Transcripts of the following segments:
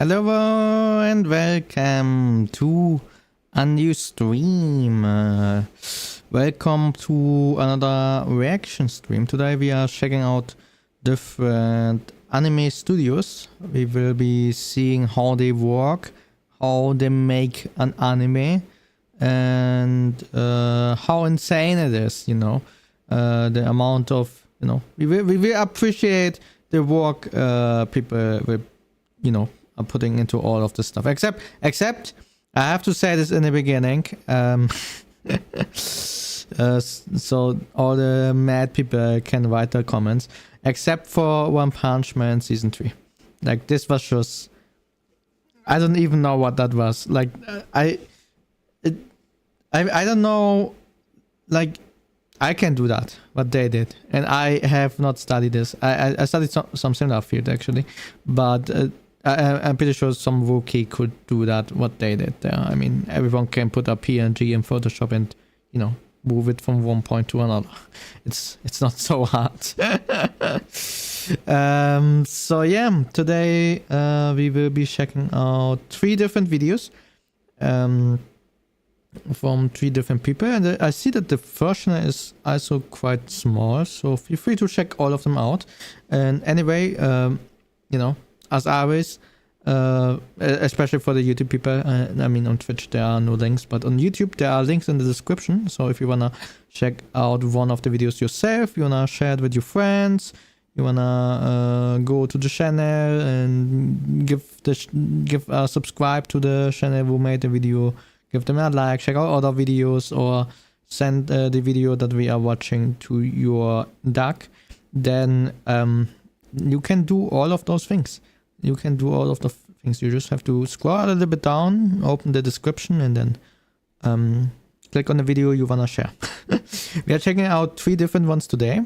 Hello and welcome to a new stream. Welcome to another reaction stream. Today we are checking out different anime studios. We will be seeing how they work, how they make an anime, and how insane it is, you know. The amount of, you know, we will appreciate the work people will, you know, are putting into all of this stuff. Except I have to say this in the beginning. So all the mad people can write their comments. Except for One Punch Man Season 3. Like, this was just... I don't even know what that was. Like, I don't know... Like, I can do that, what they did. And I have not studied this. I studied some similar field, actually. But... I'm pretty sure some rookie could do that, what they did there. I mean, everyone can put a PNG in Photoshop and, you know, move it from one point to another. It's not so hard. So yeah, today we will be checking out 3 different videos from 3 different people. And I see that the first one is also quite small, so feel free to check all of them out. And anyway, you know, as always, especially for the YouTube people, I mean, on Twitch there are no links, but on YouTube there are links in the description. So if you wanna check out one of the videos yourself, you wanna share it with your friends, you wanna go to the channel and subscribe to the channel who made the video, give them a like, check out other videos, or send the video that we are watching to your DAC, then you can do all of those things. You can do all of the things. You just have to scroll a little bit down, open the description, and then click on the video you wanna share. We are checking out 3 different ones today.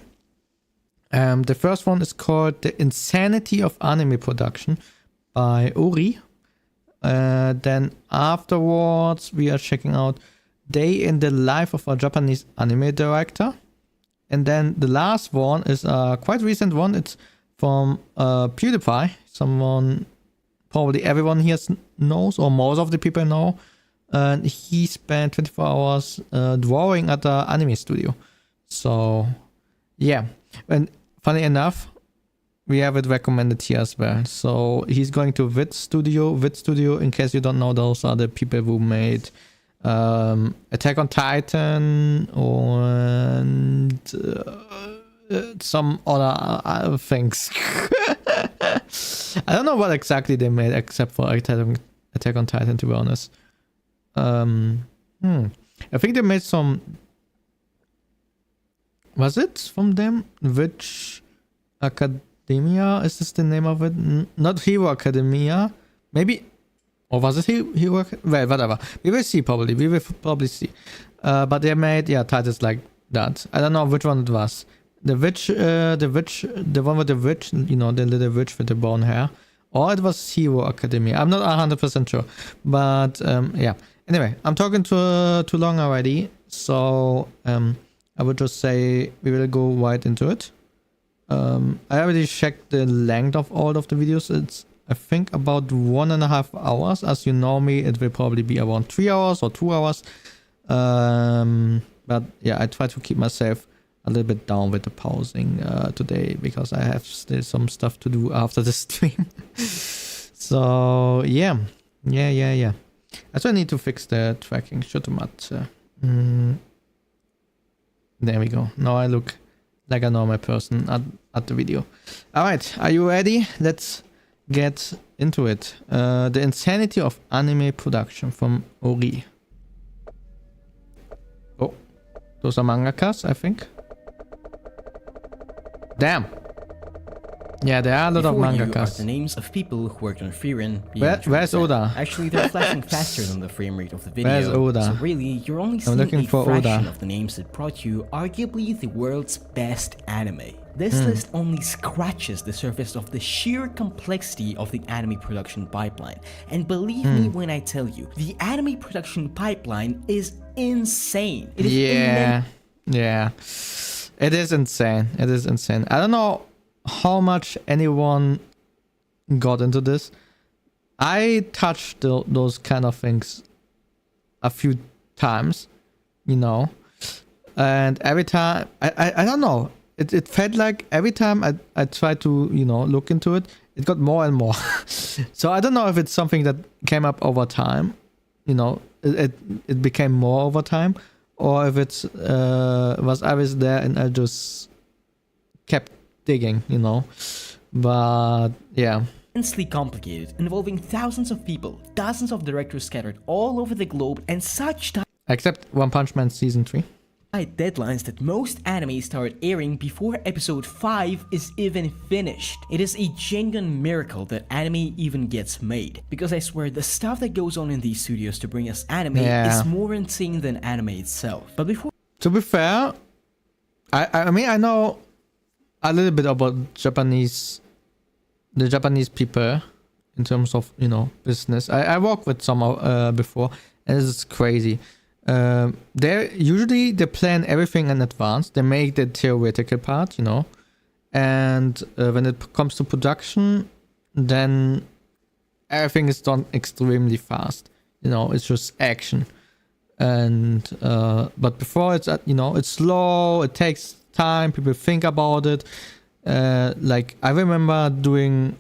The first one is called The Insanity of Anime Production by Ori. Then afterwards we are checking out Day in the Life of a Japanese Anime Director. And then the last one is a quite recent one. It's from PewDiePie. Someone probably everyone here knows, or most of the people know. And he spent 24 hours drawing at the anime studio. So yeah, and funny enough, we have it recommended here as well. So he's going to Vid Studio. In case you don't know, those are the people who made Attack on Titan and some other things. I don't know what exactly they made except for Attack on Titan, to be honest. I think they made some... Was it from them? Witch Academia? Is this the name of it? Not Hero Academia. Maybe... Or was it Hero? Well, whatever. We will see probably. We will probably see. But they made, yeah, titles like that. I don't know which one it was. The one with the witch, you know, the little witch with the brown hair. Or it was Hero Academia. I'm not 100% sure. But, yeah. Anyway, I'm talking too long already. So, I would just say we will go right into it. I already checked the length of all of the videos. It's, I think, about 1.5 hours. As you know me, it will probably be around 3 hours or 2 hours. But yeah, I try to keep myself a little bit down with the pausing today, because I have still some stuff to do after the stream. So yeah. I need to fix the tracking. There we go. Now I look like a normal person at the video. Alright, are you ready? Let's get into it. The Insanity of Anime Production from Ori. Oh, those are mangakas, I think. Damn. Yeah, there are a lot of mangakas. The names of people who worked on Frieren. Where's Oda? Actually, they're flashing faster than the frame rate of the video. Where's Oda? So really, you're only seeing a fraction of the names that brought you arguably the world's best anime. This list only scratches the surface of the sheer complexity of the anime production pipeline. And believe me when I tell you, the anime production pipeline is insane. It is yeah. It is insane. It is insane. I don't know how much anyone got into this. I touched those kind of things a few times, you know, and every time I don't know, it felt like every time I tried to, you know, look into it, it got more and more. So I don't know if it's something that came up over time, you know, it became more over time, or if it's was I was there and I just kept digging, you know. But yeah, immensely complicated, involving thousands of people, dozens of directors scattered all over the globe, and such except One Punch Man season 3. deadlines that most anime start airing before episode 5 is even finished. It is a genuine miracle that anime even gets made, because I swear the stuff that goes on in these studios to bring us anime is more insane than anime itself. But before, to be fair, I mean, I know a little bit about the Japanese people in terms of, you know, business. I worked with some before, and it's crazy. They plan everything in advance. They make the theoretical part, you know, and when it comes to production, then everything is done extremely fast. You know, it's just action. And but before, it's you know, it's slow. It takes time. People think about it. Like I remember doing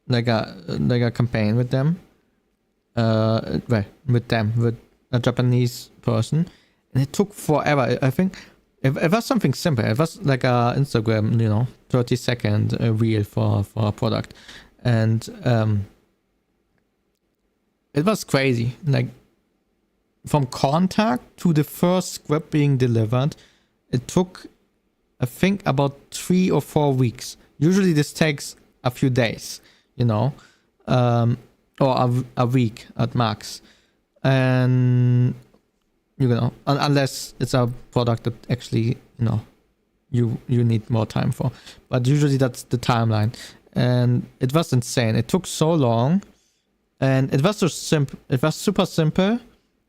like a campaign with them. With a Japanese person, and it took forever. I think it was something simple. It was like a Instagram, you know, 30-second reel for a product, and it was crazy. Like from contact to the first script being delivered, it took, I think, about 3 or 4 weeks. Usually this takes a few days, you know, or a week at max. And you know, unless it's a product that actually, you know, you need more time for, but usually that's the timeline. And it was insane. It took so long, and it was so simple. It was super simple.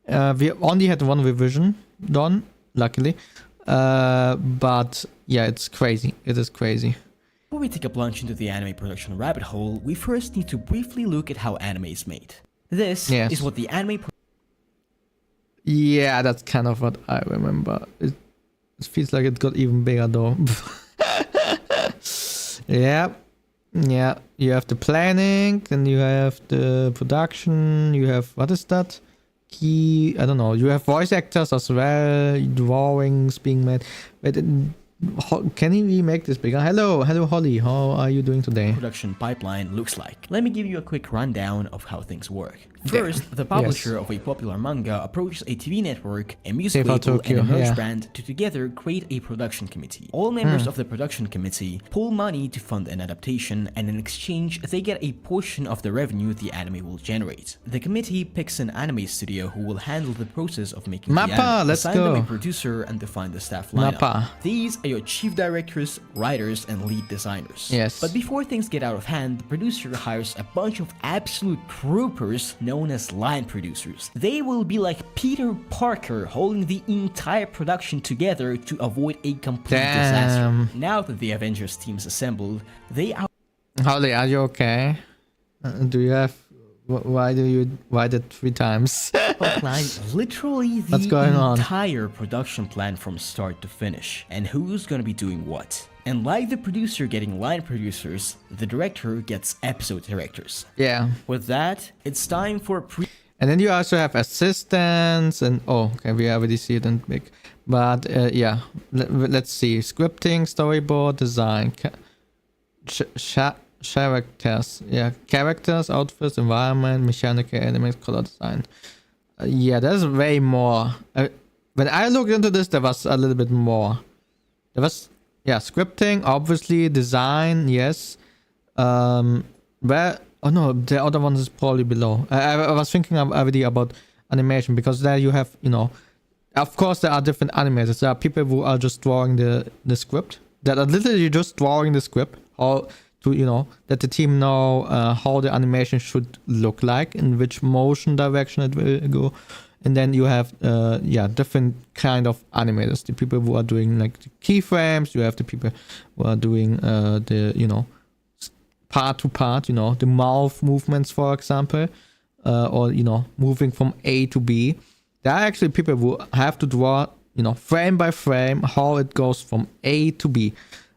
We only had one revision done, luckily, but yeah, it's crazy. It is crazy. Before we take a plunge into the anime production rabbit hole, we first need to briefly look at how anime is made. This is what the anime yeah, that's kind of what I remember. It feels like it got even bigger though. Yeah. You have the planning, then you have the production, you have, what is that? I don't know. You have voice actors as well, drawings being made. Wait, can we make this bigger? Hello Holly, how are you doing today? Production pipeline looks like. Let me give you a quick rundown of how things work. First, the publisher of a popular manga approaches a TV network, a music label, and a merch brand to together create a production committee. All members of the production committee pull money to fund an adaptation, and in exchange, they get a portion of the revenue the anime will generate. The committee picks an anime studio who will handle the process of making the anime, assign them a producer, and define the staff lineup. These are your chief directors, writers, and lead designers. Yes. But before things get out of hand, the producer hires a bunch of absolute troopers known as line producers. They will be like Peter Parker holding the entire production together to avoid a complete disaster. Now that the Avengers team is assembled, they are... Holly, are you okay? Do you have... Why did 3 times? Outline literally the entire production plan from start to finish, and who's gonna be doing what. And like the producer getting line producers, the director gets episode directors. Yeah. With that, it's time for and then you also have assistants and okay, we already see it in big. But yeah, let's see. Scripting, storyboard, design, characters, characters, outfits, environment, mechanical elements, color design. Yeah, there's way more. When I looked into this, there was a little bit more. There was scripting, obviously, design, yes. Oh no, the other one is probably below. I was thinking already about animation, because there you have, you know, of course there are different animators. There are people who are just drawing the script, that are literally just drawing the script, how to, you know, that the team know how the animation should look like, in which motion direction it will go. And then you have different kind of animators, the people who are doing like the keyframes. You have the people who are doing the, you know, part to part, you know, the mouth movements, for example, or, you know, moving from A to B. There are actually people who have to draw, you know, frame by frame, how it goes from A to B.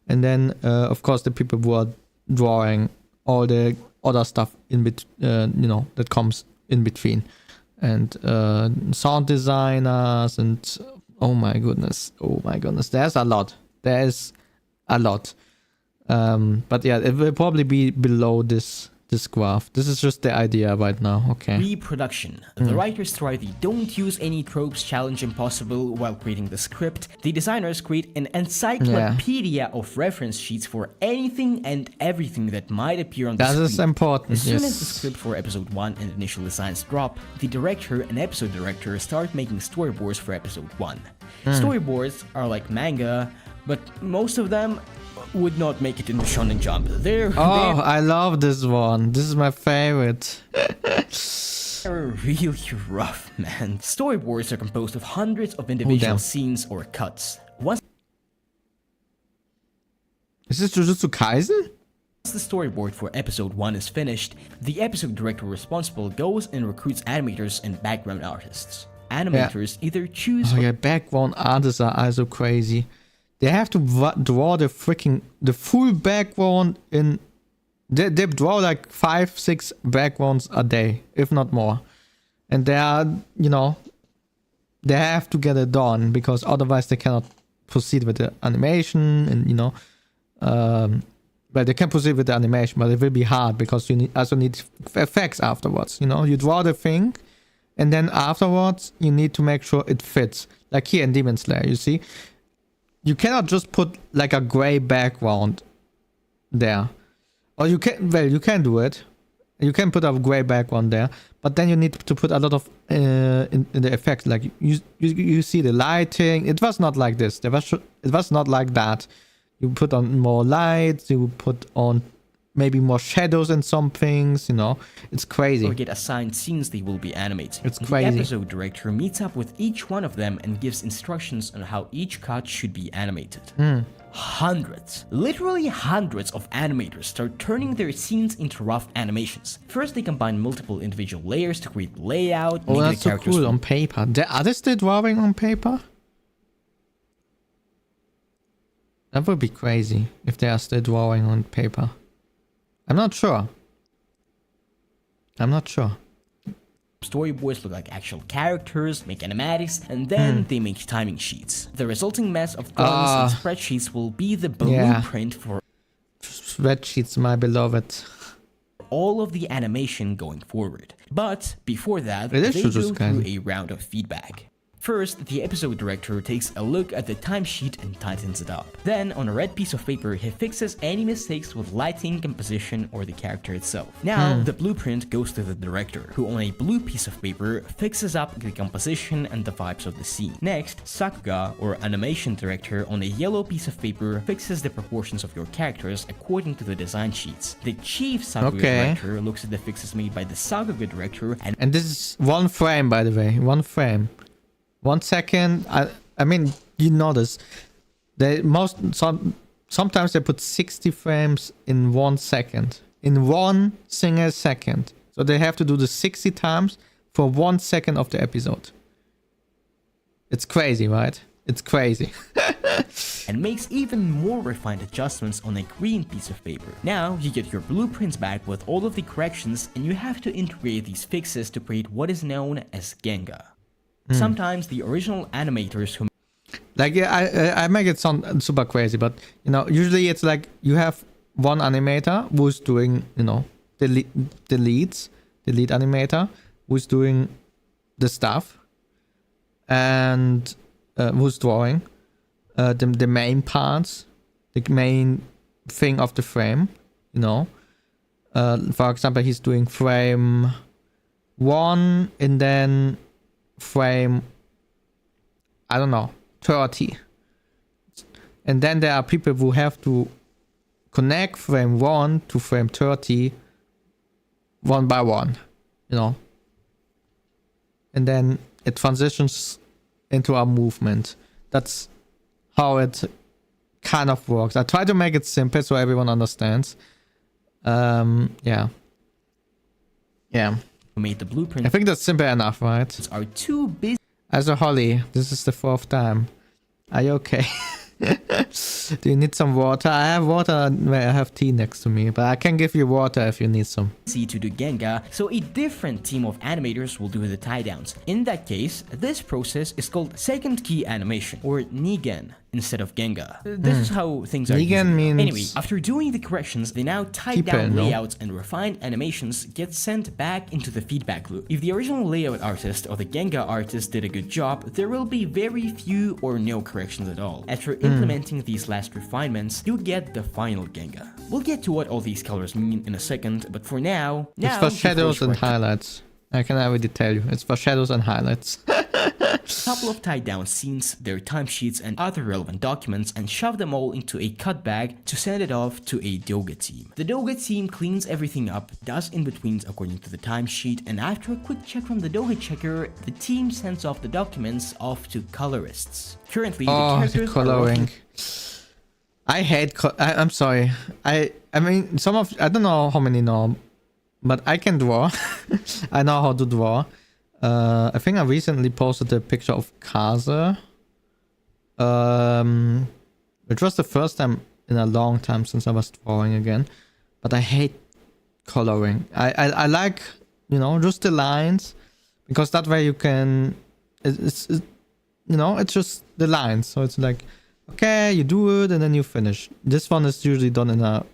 And then, of course, the people who are drawing all the other stuff in between, you know, that comes in between. And sound designers and oh my goodness, there's a lot. There's a lot. But yeah, it will probably be below this graph. This is just the idea right now. Okay. Reproduction. The writers try they don't use any tropes, challenge impossible while creating the script. The designers create an encyclopedia of reference sheets for anything and everything that might appear on the screen. That is important. As soon as the script for episode 1 and initial designs drop, the director and episode director start making storyboards for episode 1. Storyboards are like manga, but most of them would not make it in the Shonen Jump. I love this one. This is my favorite. They're really rough, man. Storyboards are composed of hundreds of individual scenes or cuts. Once Is this Jujutsu Kaisen? the storyboard for episode 1 is finished, the episode director responsible goes and recruits animators and background artists. Animators either choose Background artists are also crazy. They have to draw the full background in. They draw like 5-6 backgrounds a day, if not more. And they are, you know, they have to get it done because otherwise they cannot proceed with the animation. And, you know, well, they can proceed with the animation, but it will be hard because you also need effects afterwards. You know, you draw the thing and then afterwards you need to make sure it fits. Like here in Demon Slayer, you see. You cannot just put like a gray background there. Or you can, well, you can do it. You can put a gray background there, but then you need to put a lot of in the effects. Like you see the lighting. It was not like this. It was not like that. You put on more lights. You put on maybe more shadows and some things, you know. It's crazy. Or get assigned scenes they will be animating. It's crazy. The episode director meets up with each one of them and gives instructions on how each cut should be animated. Hundreds, literally hundreds of animators start turning their scenes into rough animations. First, they combine multiple individual layers to create layout. Oh, that's so cool on paper. Are they still drawing on paper? That would be crazy if they are still drawing on paper. I'm not sure. Storyboards look like actual characters, make animatics, and then they make timing sheets. The resulting mess of drawings and spreadsheets will be the blueprint for spreadsheets, my beloved. all of the animation going forward. But before that, they go through a round of feedback. First, the episode director takes a look at the timesheet and tightens it up. Then, on a red piece of paper, he fixes any mistakes with lighting, composition, or the character itself. Now, the blueprint goes to the director, who on a blue piece of paper fixes up the composition and the vibes of the scene. Next, Sakuga, or animation director, on a yellow piece of paper fixes the proportions of your characters according to the design sheets. The chief Sakuga director looks at the fixes made by the Sakuga director and this is one frame, by the way, one frame. 1 second. I mean, you notice they sometimes they put 60 frames in 1 second, in one single second. So they have to do the 60 times for 1 second of the episode. It's crazy, right? It's crazy. and makes even more refined adjustments on a green piece of paper. Now you get your blueprints back with all of the corrections, and you have to integrate these fixes to create what is known as Genga. Sometimes the original animators who I make it sound super crazy, but you know, usually it's like you have one animator who's doing, you know, the lead animator who's doing the stuff, and who's drawing the main parts, the main thing of the frame, you know. For example, he's doing frame 1 and then frame, I don't know, 30. And then there are people who have to connect frame 1 to frame 30 one by one, you know. And then it transitions into a movement. That's how it kind of works. I try to make it simple so everyone understands. Yeah. Yeah. who made the I blueprint think that's simple enough, right? are too busy Also, Holly, this is the 4th time. Are you okay? Do you need some water? I have water where I have tea next to me, but I can give you water if you need some. to do Genga, so a different team of animators will do the tie downs. In that case, this process is called second key animation, or Nigen, instead of Genga. This is how things are Nigen usually done. means Anyway, after doing the corrections, the now tied down layouts and refined animations get sent back into the feedback loop. If the original layout artist or the Genga artist did a good job, there will be very few or no corrections at all. After implementing these last refinements, you get the final Genga. We'll get to what all these colors mean in a second, but for now, it's for shadows and highlights. I can already tell you, it's for shadows and highlights. Couple of tie down scenes, their timesheets and other relevant documents, and shove them all into a cut bag to send it off to a Doga team. The Doga team cleans everything up, does in-betweens according to the timesheet, and after a quick check from the Doga checker, the team sends off the documents off to colorists. Currently, the characters coloring. I hate I'm sorry. I mean, I don't know how many know, but I can draw. I know how to draw. I think I recently posted a picture of Kaze. Which was the first time in a long time since I was drawing again. But I hate coloring. I like, you know, just the lines. Because that way you can... It's you know, it's just the lines. So it's like, okay, you do it and then you finish. This one is usually done in a...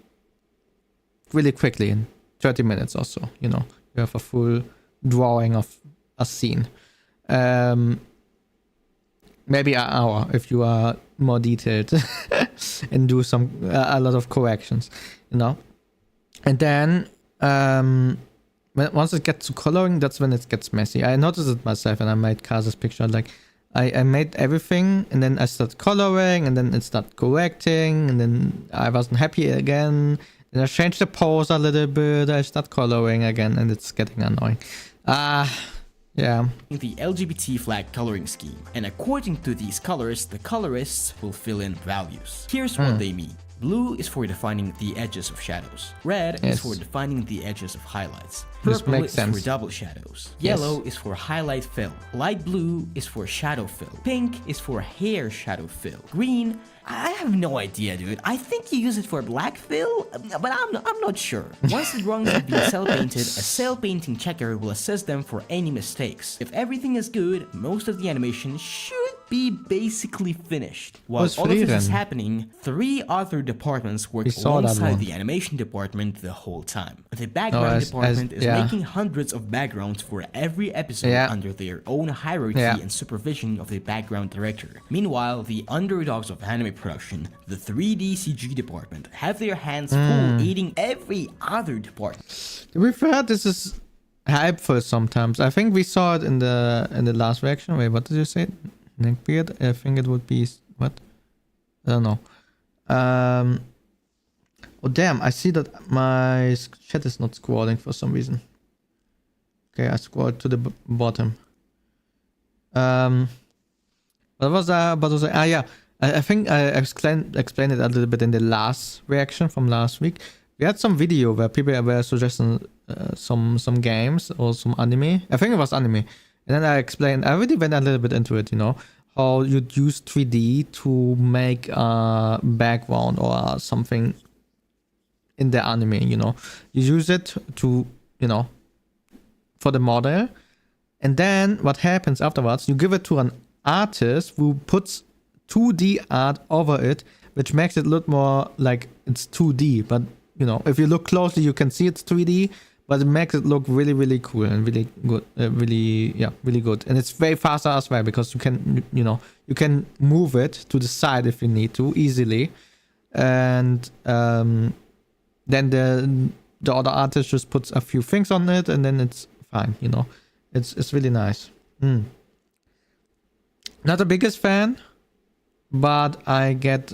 really quickly, in 30 minutes or so, you know. You have a full drawing of a scene. Maybe an hour if you are more detailed and do some a lot of corrections, you know. And then once it gets to coloring, that's when it gets messy. I noticed it myself and I made Kaze's picture. Like I made everything and then I started coloring and then it started correcting and then I wasn't happy again. Then I changed the pose a little bit. I start coloring again and it's getting annoying. Yeah. The LGBT flag coloring scheme, and according to these colors, the colorists will fill in values. Here's what they mean. Blue is for defining the edges of shadows. Red is for defining the edges of highlights. Purple is for double shadows. Yellow is for highlight fill. Light blue is for shadow fill. Pink is for hair shadow fill. Green, I have no idea, dude. I think you use it for black fill, but I'm not sure. Once the drawings have been cell painted, a cell painting checker will assess them for any mistakes. If everything is good, most of the animation should be basically finished. While all of this is happening, 3 other departments work alongside the animation department the whole time. The background department is making hundreds of backgrounds for every episode under their own hierarchy and supervision of the background director. Meanwhile, the underdogs of anime production, the 3D CG department, have their hands full aiding every other department. To be fair, this is helpful sometimes. I think we saw it in the last reaction. Wait, what did you say? Neckbeard? I think it would be what? I don't know. Oh damn! I see that my chat is not scrolling for some reason. Okay, I scrolled to the bottom. What was I about to say? Ah, yeah. I think I explained it a little bit in the last reaction from last week. We had some video where people were suggesting some games or some anime. I think it was anime. And then I really went a little bit into it, you know, how you'd use 3D to make a background or something in the anime, you know. You use it to, you know, for the model. And then what happens afterwards, you give it to an artist who puts 2D art over it, which makes it look more like it's 2D. But, you know, if you look closely, you can see it's 3D, but it makes it look really, really cool and really good. Really good. And it's way faster as well because you can, you know, you can move it to the side if you need to easily. And then the other artist just puts a few things on it and then it's fine, you know. It's really nice. Not the biggest fan, but I get...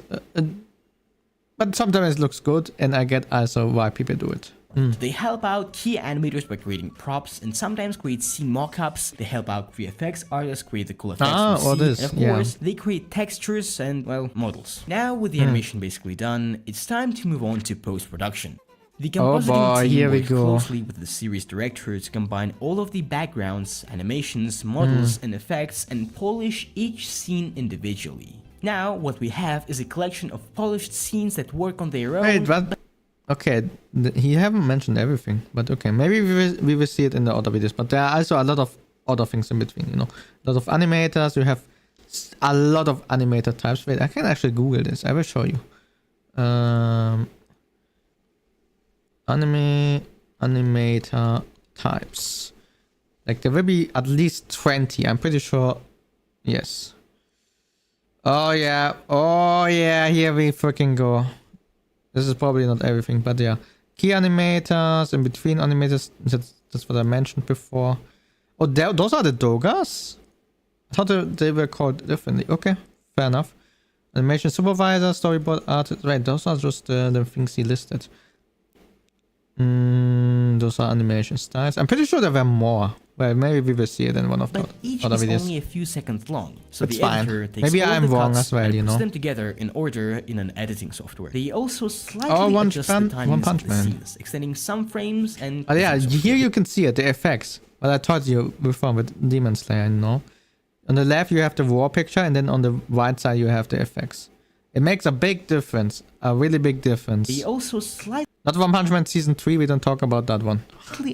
but sometimes it looks good, and I get also why people do it. They help out key animators by creating props and sometimes create scene mockups. They help out VFX artists create the cool effects and of course, they create textures and, well, models. Now, with the animation basically done, it's time to move on to post-production. The compositing team here we worked go. closely with the series director to combine all of the backgrounds, animations, models, and effects and polish each scene individually. Now, what we have is a collection of polished scenes that work on their own. Wait, what? Okay, he haven't mentioned everything, but okay, maybe we will see it in the other videos. But there are also a lot of other things in between, you know. A lot of animators, you have a lot of animator types. Wait, I can actually Google this. I will show you. Animator types. Like there will be at least 20. I'm pretty sure. Yes. Oh yeah. Oh yeah. Here we freaking go. This is probably not everything, but yeah. Key animators, in between animators. That's what I mentioned before. Oh, those are the dogas? I thought they were called differently. Okay, fair enough. Animation supervisor, storyboard artist. Right, those are just the things he listed. Those are animation styles. I'm pretty sure there were more. Well, maybe we will see it in one of the other videos. But each is only a few seconds long, so it's the editor fine. takes Maybe all I'm the wrong cuts as well, and you puts know. them together in order in an editing software. They also slightly adjust the timings of the scenes, extending some frames and... Oh yeah, here you can see it, the effects. But I told you before with Demon Slayer, you know. On the left you have the raw picture, and then on the right side you have the effects. It makes a big difference, a really big difference. They also slightly... Not One Punch Man Season 3, we don't talk about that one.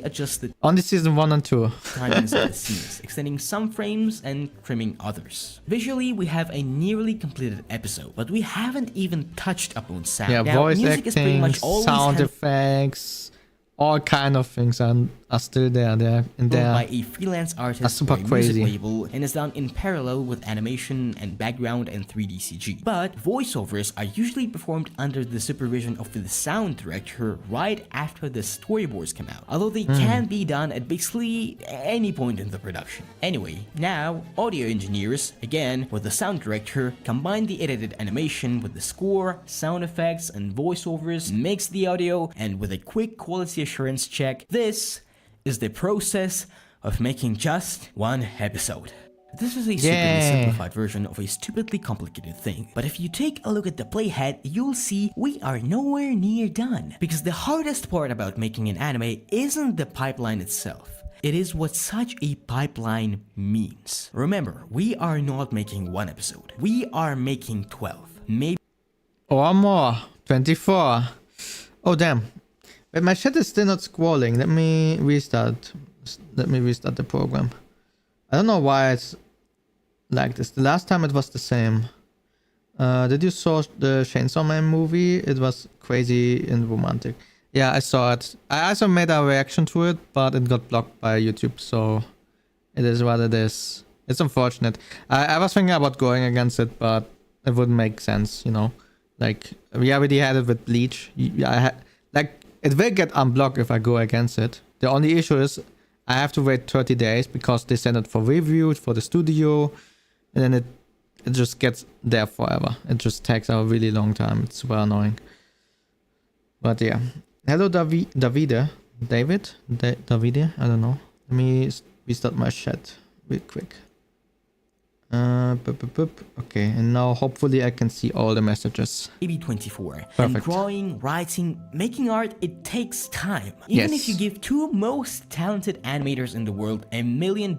adjusted only Season 1 and 2. timings of the scenes, extending some frames and trimming others. Visually, we have a nearly completed episode, but we haven't even touched upon sound. Yeah, now, voice music is pretty acting, much always sound effects, all kind of things are still there. They're in there. By a freelance artist super or a crazy. music label and is done in parallel with animation and background and 3D CG. But voiceovers are usually performed under the supervision of the sound director right after the storyboards come out, although they can be done at basically any point in the production. Anyway, now audio engineers, again with the sound director, combine the edited animation with the score, sound effects, and voiceovers, mix the audio, and with a quick quality assurance check, this is the process of making just one episode. This is a stupidly simplified version of a stupidly complicated thing, but if you take a look at the playhead, you'll see we are nowhere near done. Because the hardest part about making an anime isn't the pipeline itself. It is what such a pipeline means. Remember, we are not making one episode. We are making 12. Maybe or more. 24. Oh damn. But my chat is still not scrolling. Let me restart the program. I don't know why it's like this. The last time it was the same. Did you saw the Chainsaw Man movie? It was crazy and romantic. Yeah, I saw it. I also made a reaction to it, but it got blocked by YouTube, so it is what it is. It's unfortunate. I was thinking about going against it, but it wouldn't make sense, you know. Like, we already had it with Bleach. It will get unblocked if I go against it. The only issue is I have to wait 30 days because they send it for review for the studio, and then it just gets there forever. It just takes a really long time. It's super annoying. But yeah. Hello, Davide? Davide? I don't know. Let me restart my chat real quick. Okay, and now hopefully I can see all the messages. maybe 24. Perfect. And drawing, writing, making art, it takes time. Even if you give two most talented animators in the world $1 million,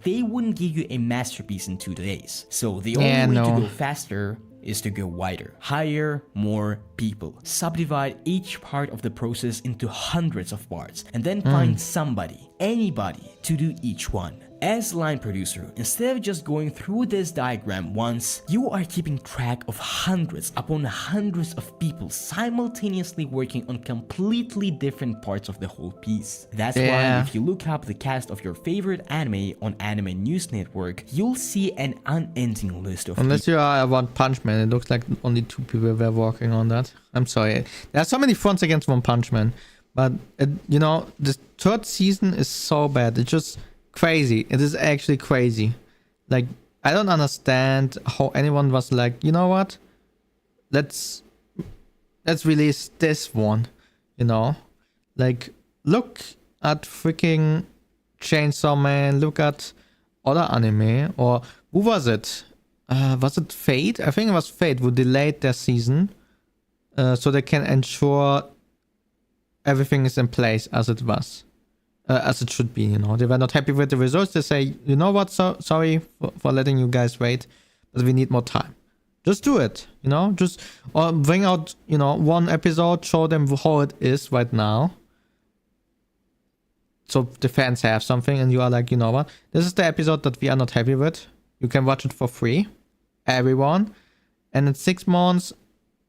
they wouldn't give you a masterpiece in 2 days. So the only way to go faster is to go wider. Hire more people. Subdivide each part of the process into hundreds of parts, and then find somebody, anybody, to do each one. As line producer, instead of just going through this diagram once, you are keeping track of hundreds upon hundreds of people simultaneously working on completely different parts of the whole piece. That's why if you look up the cast of your favorite anime on Anime News Network, you'll see an unending list of Unless you are One Punch Man, it looks like only 2 people were working on that. I'm sorry. There are so many fronts against One Punch Man, but you know, the 3rd season is so bad. It's just crazy. It is actually crazy. Like, I don't understand how anyone was like, you know what? Let's release this one. You know? Like, look at freaking Chainsaw Man, look at other anime, or who was it? Was it Fate? I think it was Fate who delayed their season so they can ensure everything is in place as it was, as it should be. They were not happy with the results. They say, you know what, sorry for letting you guys wait, but we need more time. Just do it, just or bring out, one episode, show them how it is right now. So the fans have something, and you are like, you know what? This is the episode that we are not happy with. You can watch it for free, everyone. And in 6 months,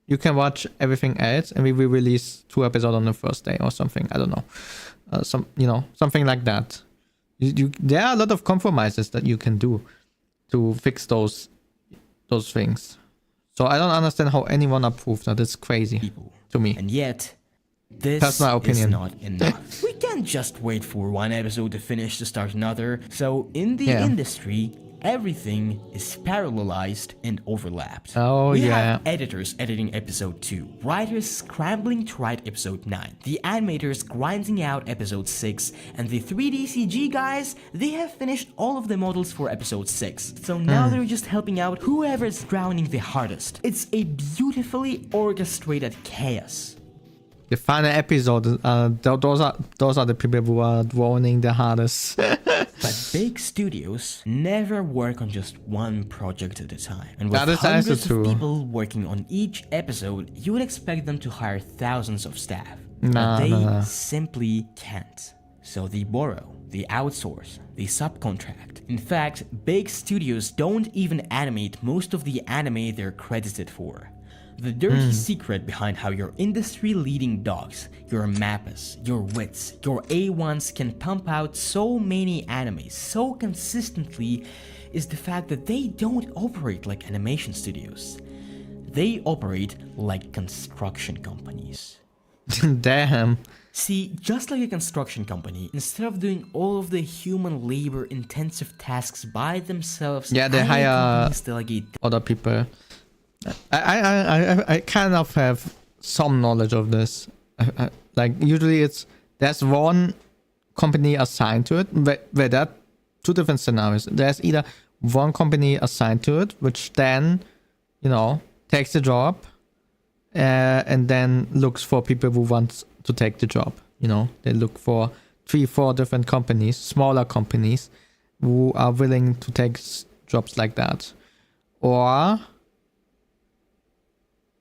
you can watch everything else, and we will release 2 episodes on the first day or something. I don't know, something like that. There are a lot of compromises that you can do to fix those things. So I don't understand how anyone approved that. It's crazy to me. And yet, this Personal opinion. is not enough. We can't just wait for one episode to finish to start another. So in the industry, everything is parallelized and overlapped. Oh, we have editors editing episode 2, writers scrambling to write episode 9, the animators grinding out episode 6, and the 3D CG guys, they have finished all of the models for episode 6. So now they're just helping out whoever's drowning the hardest. It's a beautifully orchestrated chaos. The final episode, those are the people who are drowning the hardest. But big studios never work on just one project at a time. And with That is hundreds also true. of people working on each episode, you would expect them to hire thousands of staff. Nah, but they simply can't. So they borrow, they outsource, they subcontract. In fact, big studios don't even animate most of the anime they're credited for. The dirty secret behind how your industry-leading dogs, your Mappas, your Wits, your A1s can pump out so many animes so consistently is the fact that they don't operate like animation studios. They operate like construction companies. Damn. See, just like a construction company, instead of doing all of the human labor-intensive tasks by themselves, Yeah, they anime hire companies delegate other people. I kind of have some knowledge of this. Like usually there's one company assigned to it, where there are 2 different scenarios. There's either one company assigned to it, which then, takes the job, and then looks for people who want to take the job. They look for 3-4 different companies, smaller companies, who are willing to take jobs like that. Or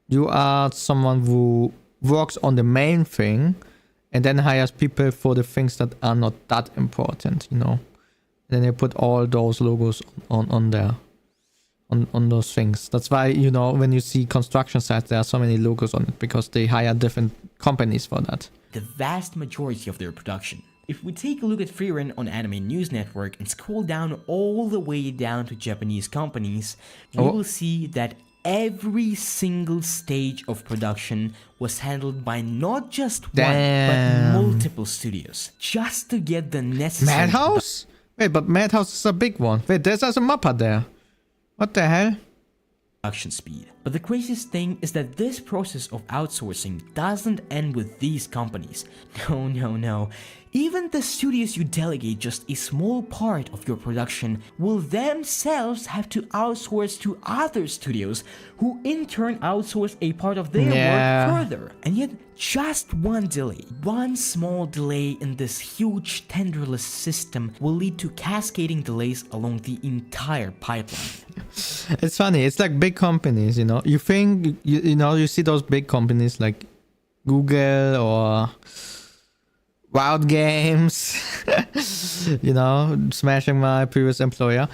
you are someone who works on the main thing and then hires people for the things that are not that important, And then they put all those logos on there, on those things. That's why, when you see construction sites, there are so many logos on it, because they hire different companies for that. the vast majority of their production. If we take a look at Freerun on Anime News Network and scroll down all the way down to Japanese companies, we will see that every single stage of production was handled by not just one, but multiple studios, just to get the necessary... Madhouse? Wait, but Madhouse is a big one. Wait, there's also Mappa there. What the hell? production speed. But the craziest thing is that this process of outsourcing doesn't end with these companies. No. Even the studios you delegate just a small part of your production will themselves have to outsource to other studios, who in turn outsource a part of their work further. And yet, just one delay, one small delay in this huge tenderless system will lead to cascading delays along the entire pipeline. It's funny, it's like big companies, You think, you see those big companies like Google or Wild Games, smashing my previous employer.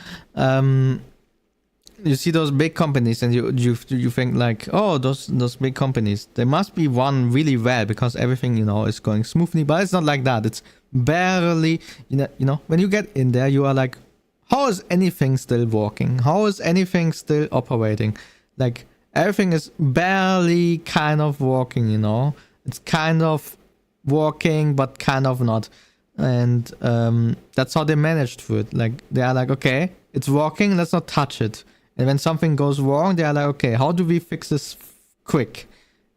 You see those big companies and you think like, oh, those big companies, they must be run really well because everything, is going smoothly. But it's not like that. It's barely, when you get in there, you are like, how is anything still working? How is anything still operating? Like, everything is barely kind of working, It's kind of working, but kind of not. And that's how they managed through it. Like, they are like, okay, it's working, let's not touch it. And when something goes wrong, they are like, okay, how do we fix this quick?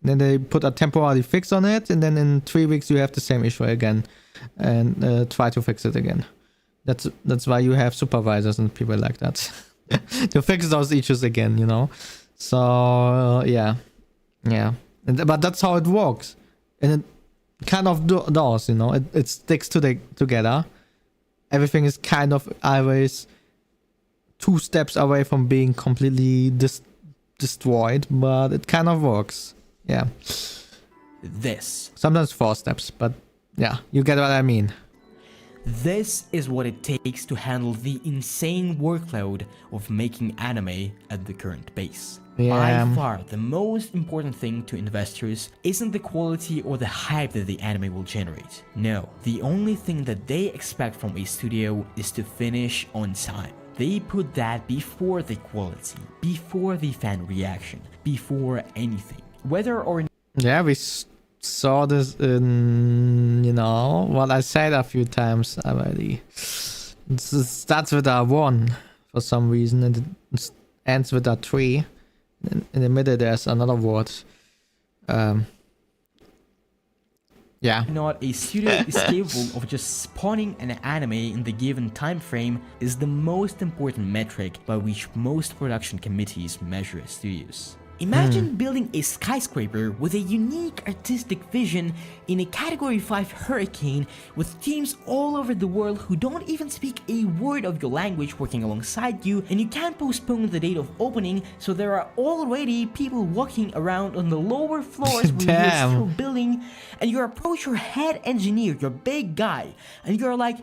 And then they put a temporary fix on it, and then in 3 weeks you have the same issue again, and try to fix it again. That's why you have supervisors and people like that to fix those issues again, So yeah, but that's how it works. And kind of does, you know. It sticks together. Everything is kind of always 2 steps away from being completely destroyed, but it kind of works. Yeah. Sometimes 4 steps, but yeah, you get what I mean. This is what it takes to handle the insane workload of making anime at the current pace. Yeah. By far, the most important thing to investors isn't the quality or the hype that the anime will generate. No, the only thing that they expect from a studio is to finish on time. They put that before the quality, before the fan reaction, before anything. Whether or yeah, we saw this in, you know, what I said a few times already. It starts with a 1 for some reason, and it ends with a 3. In the middle, there's another word. Yeah. Not a studio is capable of just spawning an anime in the given time frame is the most important metric by which most production committees measure studios. Imagine building a skyscraper with a unique artistic vision in a Category 5 hurricane with teams all over the world who don't even speak a word of your language working alongside you, and you can't postpone the date of opening, so there are already people walking around on the lower floors where you're still building, and you approach your head engineer, your big guy, and you're like,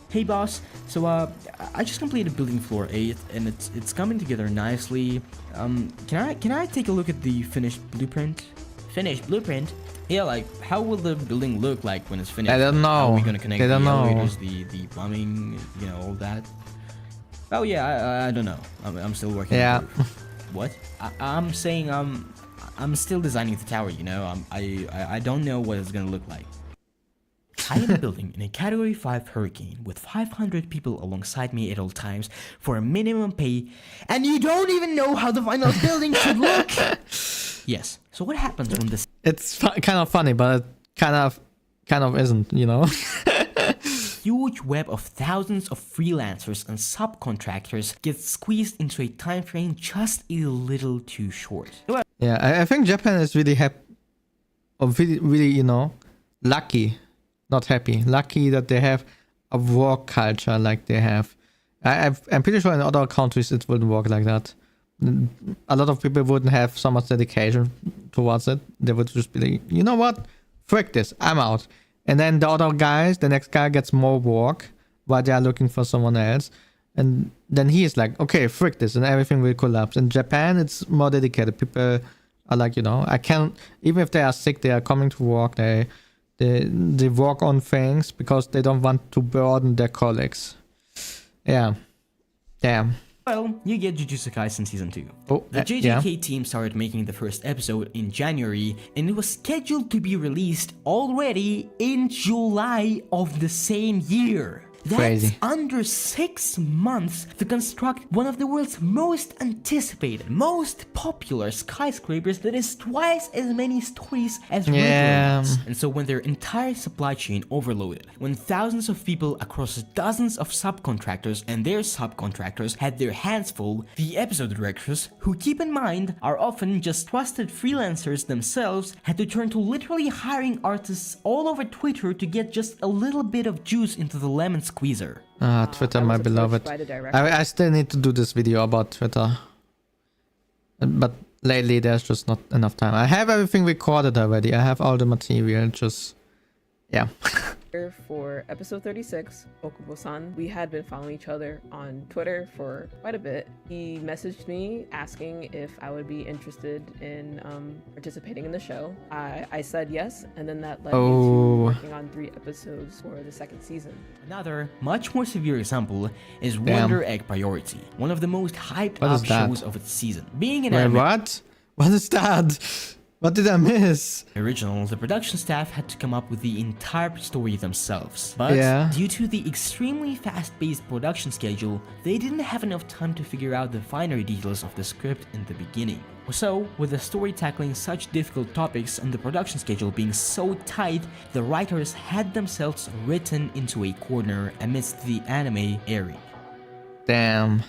"Hey boss, so I just completed building floor 8 and it's coming together nicely. Can I take a look at the finished blueprint?" Finished blueprint? Yeah, like how will the building look like when it's finished? I don't know. How are we gonna connect the elevators, the plumbing, you know, all that? Oh yeah, I don't know. I'm still working. Yeah. On the what? I'm saying I'm still designing the tower. You know, I don't know what it's gonna look like. I am building in a Category 5 hurricane with 500 people alongside me at all times for a minimum pay, and you don't even know how the final building should look! Yes, so what happens when this... It's kind of funny, but it kind of isn't, you know? huge web of thousands of freelancers and subcontractors gets squeezed into a time frame just a little too short. Yeah, I think Japan is really really, you know, lucky. Not happy, lucky that they have a work culture like they have. I'm pretty sure in other countries it wouldn't work like that. A lot of people wouldn't have so much dedication towards it. They would just be like, you know what, frick this, I'm out. And then the next guy gets more work while they are looking for someone else. And then he is like, okay, frick this, and everything will collapse. In Japan, it's more dedicated. People are like, you know, even if they are sick, they are coming to work, they work on things because they don't want to burden their colleagues. Yeah. Damn. Well, you get Jujutsu Kaisen Season 2. Oh, the JJK team started making the first episode in January, and it was scheduled to be released already in July of the same year. That's crazy. Under 6 months to construct one of the world's most anticipated, most popular skyscrapers that is twice as many stories as regular ones. And so when their entire supply chain overloaded, when thousands of people across dozens of subcontractors and their subcontractors had their hands full, the episode directors, who keep in mind are often just trusted freelancers themselves, had to turn to literally hiring artists all over Twitter to get just a little bit of juice into the lemon squeezer. Twitter, my beloved. I still need to do this video about Twitter. But lately there's just not enough time. I have everything recorded already. I have all the material, just... yeah. For episode 36, Okubo-san, we had been following each other on Twitter for quite a bit. He messaged me asking if I would be interested in participating in the show. I said yes, and then that led me to working on 3 episodes for the 2nd season. Another, much more severe example is Wonder Egg Priority, one of the most hyped up shows of its season. Being an anime... What? What is that? What did I miss? Original, the production staff had to come up with the entire story themselves. But due to the extremely fast-paced production schedule, they didn't have enough time to figure out the finer details of the script in the beginning. So, with the story tackling such difficult topics and the production schedule being so tight, the writers had themselves written into a corner amidst the anime airing. Damn.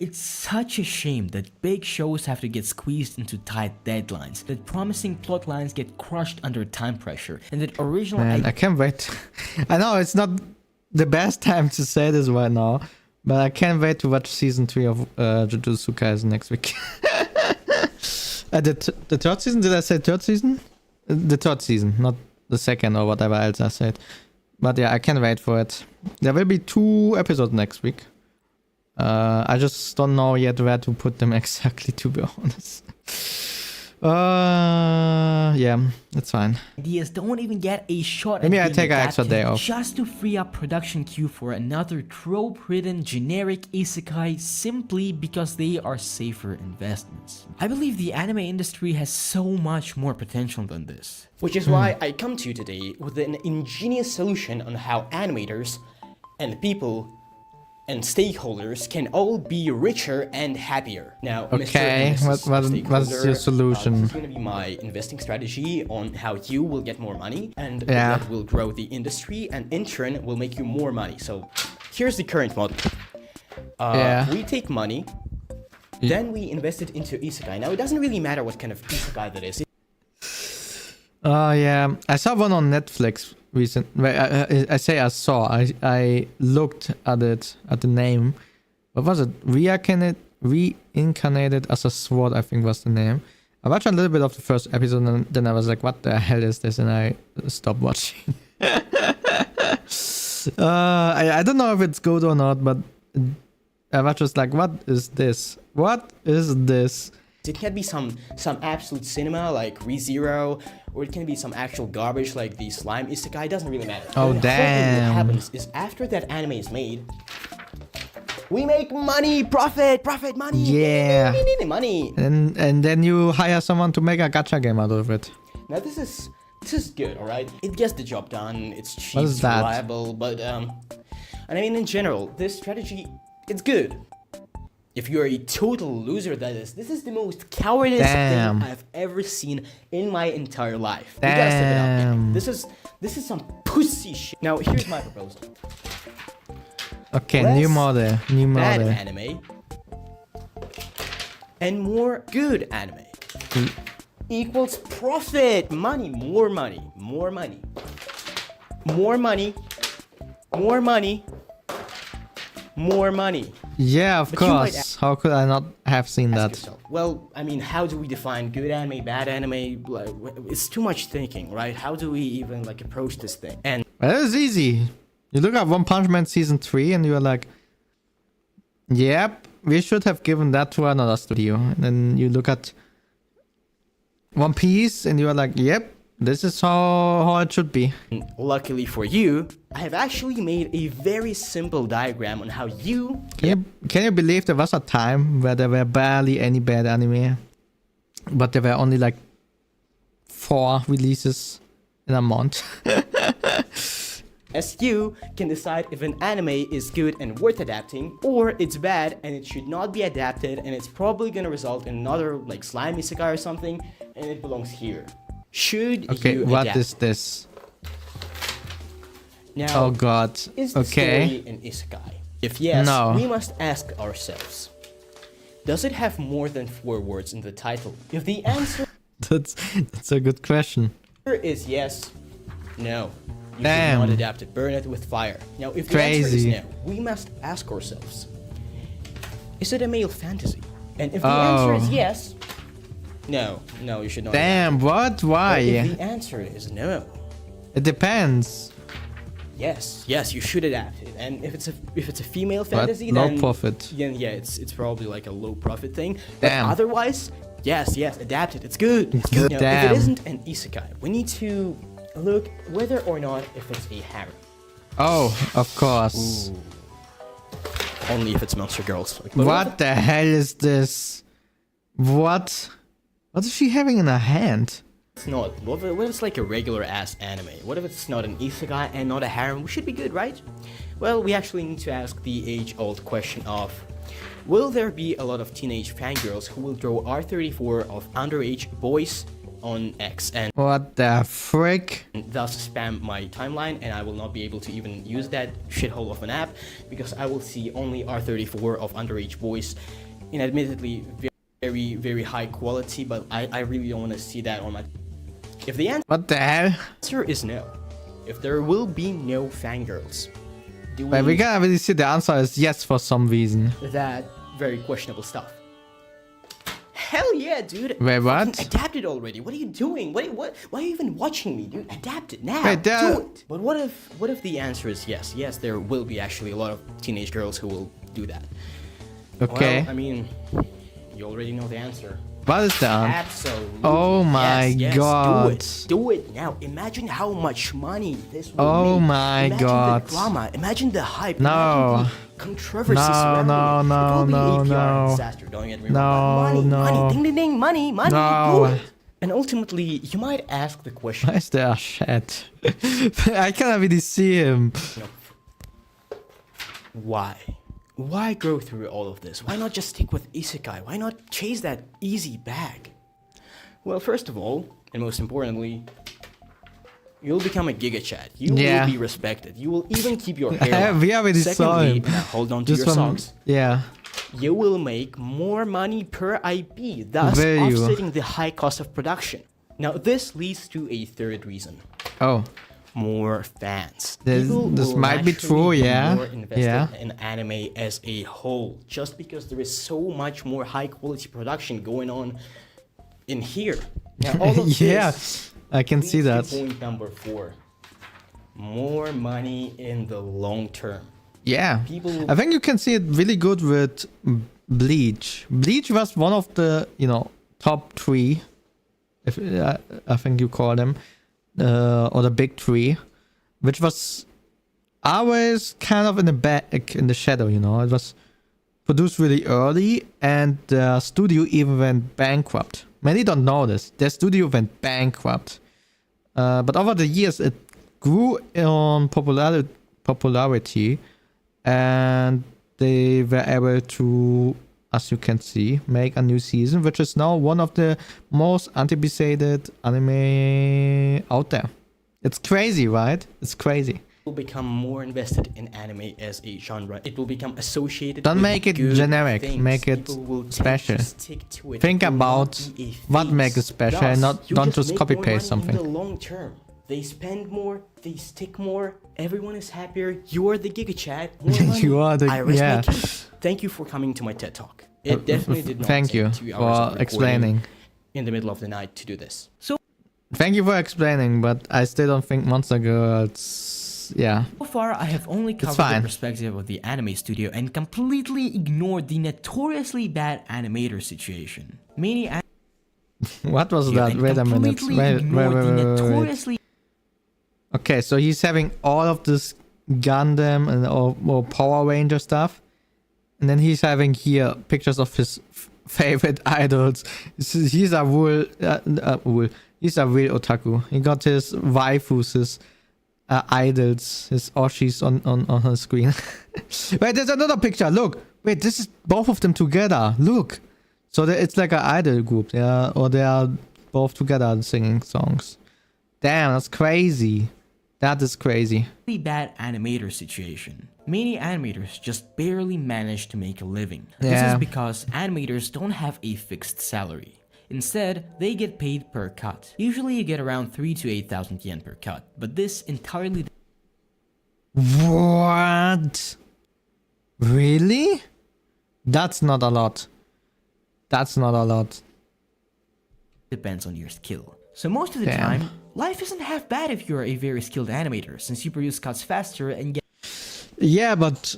It's such a shame that big shows have to get squeezed into tight deadlines, that promising plot lines get crushed under time pressure, and that original Man, I can't wait. I know it's not the best time to say this right now, but I can't wait to watch season 3 of Jujutsu Kaisen next week. The third season? Did I say third season? The third season, not the second or whatever else I said. But yeah, I can't wait for it. There will be 2 episodes next week. I just don't know yet where to put them exactly, to be honest. Yeah, that's fine. Ideas don't even get a shot. Maybe I take an extra day off. Just to free up production queue for another trope-ridden generic isekai simply because they are safer investments. I believe the anime industry has so much more potential than this. Which is why I come to you today with an ingenious solution on how animators and people and stakeholders can all be richer and happier. Now, okay, what's your solution? This is going to be my investing strategy on how you will get more money, and that will grow the industry, and in turn will make you more money. So, here's the current model. We take money, then we invest it into isekai. Now, it doesn't really matter what kind of isekai that is. Yeah, I saw one on Netflix recent. I say I saw. I looked at it, at the name. What was it? Reincarnated as a Sword, I think was the name. I watched a little bit of the first episode and then I was like, what the hell is this? And I stopped watching. I don't know if it's good or not, but I was just like, what is this? What is this? It can be some absolute cinema like ReZero, or it can be some actual garbage like the slime isekai. It doesn't really matter. Oh, damn. What happens is after that anime is made, we make money, profit, money. Yeah. Money. And then you hire someone to make a gacha game out of it. Now this is good, all right? It gets the job done. It's cheap, it's that? reliable, but and I mean in general, this strategy, it's good. If you're a total loser, that is, this is the most cowardice thing I've ever seen in my entire life. You gotta step it up. Yeah. This is some pussy shit. Now here's my proposal. Okay, Less new model. Bad anime and more good anime equals profit, money, more money, more money, more money, more money, more money. Yeah, of course. How could I not have seen that? Yourself, well, I mean, how do we define good anime, bad anime? Like, it's too much thinking, right? How do we even like approach this thing? And well, it's easy. You look at One Punch Man season 3 and you're like, yep, we should have given that to another studio. And then you look at One Piece and you're like, yep, this is how it should be. Luckily for you, I have actually made a very simple diagram on how you... Can you believe there was a time where there were barely any bad anime? But there were only like 4 releases in a month. As you can decide if an anime is good and worth adapting, or it's bad and it should not be adapted and it's probably gonna result in another like slime isekai or something, and it belongs here. Should you adapt? What is this? Now, oh god. Is the story an isekai? If yes, we must ask ourselves, does it have more than 4 words in the title? If the answer that's a good question. is yes, no. You should not adapt it. Burn it with fire. Now, if the answer is no, we must ask ourselves, is it a male fantasy? And if the answer is yes, no, you should not. What? Why? But if the answer is no, it depends. Yes, you should adapt it. And if it's a female fantasy, low then profit. Then yeah, it's probably like a low profit thing. But otherwise, yes, adapt it. It's good. It's good. Now, if it isn't an isekai, we need to look whether or not if it's a harem. Oh, of course. Ooh. Only if it's monster girls. Like, what the hell is this? What is she having in her hand? It's not. What if it's like a regular ass anime? What if it's not an isekai and not a harem? We should be good, right? Well, we actually need to ask the age-old question of, will there be a lot of teenage fangirls who will draw R34 of underage boys on X and What the frick? thus spam my timeline, and I will not be able to even use that shithole of an app because I will see only R34 of underage boys in admittedly very, very high quality, but I really don't want to see that on my... If the What the hell? answer is no, if there will be no fangirls, Wait, we can't really see the answer is yes for some reason. that very questionable stuff. Hell yeah, dude. Wait, what? Fucking adapt it already. What are you doing? Why are you even watching me, dude? Adapt it now. Wait, do it. But what if the answer is yes? Yes, there will be actually a lot of teenage girls who will do that. Okay. Well, I mean, you already know the answer. What is that? Absolutely. Oh my yes, god. Do it now. Imagine how much money this will Oh make. my Imagine god. the drama. Imagine the hype. No. Imagine the controversy No, surrounding it. no, It will be no, a PR no. disaster. Don't get me No, wrong. But money, no. ding, ding, ding, money. No. Do it. And ultimately, you might ask the question. Why is there a chat? I cannot really see him. You know, why? Why go through all of this? Why not just stick with isekai? Why not chase that easy bag? Well, first of all, and most importantly, you'll become a giga chat. You Yeah. will be respected. You will even keep your hair. We already saw Secondly, him. now hold on to Just your from socks. yeah. You will make more money per IP, thus Value. offsetting the high cost of production. Now, this leads to a third reason. Oh, More fans. This- People this will might be naturally true, yeah. More invested Yeah. in anime as a whole, just because there is so much more high quality production going on in here. Now, all of yeah. this I can see leads to that. point number 4. More money in the long term. Yeah. People- I think you can see it really good with Bleach. Bleach was one of the, top 3, if I think you call them, or the big 3, which was always kind of in the back, in the shadow. It was produced really early, and the studio even went bankrupt. Many don't know this. Their studio went bankrupt, but over the years it grew in popularity, and they were able to, as you can see, make a new season, which is now one of the most anticipated anime out there. It's crazy, right? It's crazy. Will become more invested in anime as a genre. It will become associated. Don't with make it good generic, things. make it People will tend special. to stick to it. Think It will not about be a what phase. makes it special, Thus, and you don't just make copy more paste money something. In the long term, they spend more, they stick more. Everyone is happier. You are the giga chat. More money. You are the- I rest yeah. my case. Thank you for coming to my TED talk. It definitely did not Thank take you 2 hours of for recording explaining. in the middle of the night to do this. Thank you for explaining, but I still don't think Monster Girls. Yeah. So far, I have only covered fine. the perspective of the anime studio and completely ignored the notoriously bad animator situation. Many What was that? and Wait a minute. completely Wait. ignored the notoriously Okay, so he's having all of this Gundam and or Power Ranger stuff, and then he's having here pictures of his favorite idols. He's a real He's a real otaku. He got his waifus, his idols, his oshis on her screen. Wait, there's another picture. Look. Wait, this is both of them together. Look. So it's like an idol group. Yeah, or they are both together singing songs. Damn, that's crazy. That is crazy. bad animator situation. Many animators just barely manage to make a living. This Yeah. is because animators don't have a fixed salary. Instead, they get paid per cut. Usually you get around 3 to 8,000 yen per cut, but this entirely What? Really? That's not a lot. That's not a lot. depends on your skill. So most of the Damn. time, life isn't half bad if you're a very skilled animator, since you produce cuts faster and get Yeah, but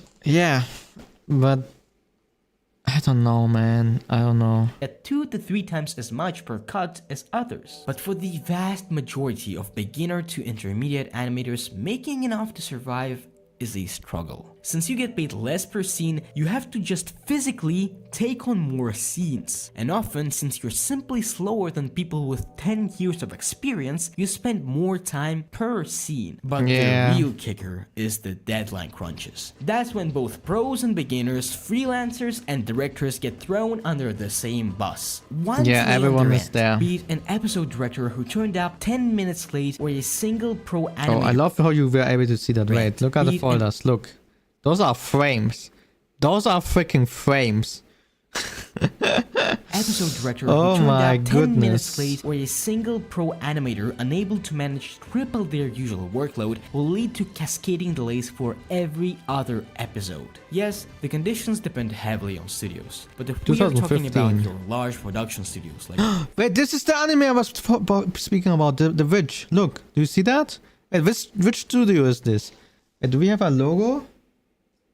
I don't know, man. I don't know. 2 to 3 times as much per cut as others. But for the vast majority of beginner to intermediate animators, making enough to survive is a struggle. Since you get paid less per scene, you have to just physically take on more scenes. And often, since you're simply slower than people with 10 years of experience, you spend more time per scene. But the real kicker is the deadline crunches. That's when both pros and beginners, freelancers and directors get thrown under the same bus. Everyone is there. Be it an episode director who turned up 10 minutes late or a single pro animator. Oh, I love how you were able to see that. Wait, look at the folders. Look. Those are frames. Those are freaking frames. Episode director who turned out 10 minutes late or a single pro animator unable to manage triple their usual workload will lead to cascading delays for every other episode. Yes, the conditions depend heavily on studios, but if we are talking about your large production studios like... Wait, this is the anime I was speaking about, the Witch. Look, do you see that? Wait, which studio is this? Wait, do we have a logo?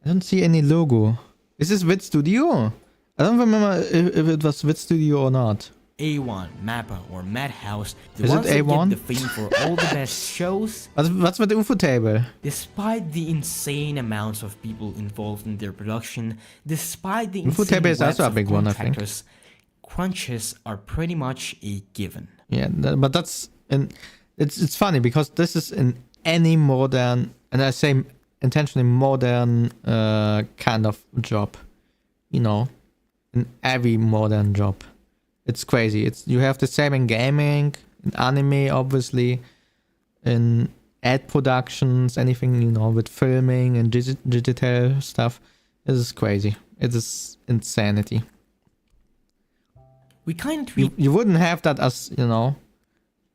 I don't see any logo. Is this Wit Studio? I don't remember if it was Wit Studio or not. A1, Mappa, or Madhouse, the is ones it A1? that get the fame for all the best shows. What's with the UFO table? Despite the insane amounts of people involved in their production, despite the UFO table is also a big one, I think. Crunches are pretty much a given. Yeah, but that's it's funny because this is in any modern, and I say intentionally modern kind of job, you know, in every modern job. It's crazy. You have the same in gaming, in anime, obviously, in ad productions, anything, you know, with filming and digital stuff. It is crazy. It is insanity. We kind of you wouldn't have that as, you know,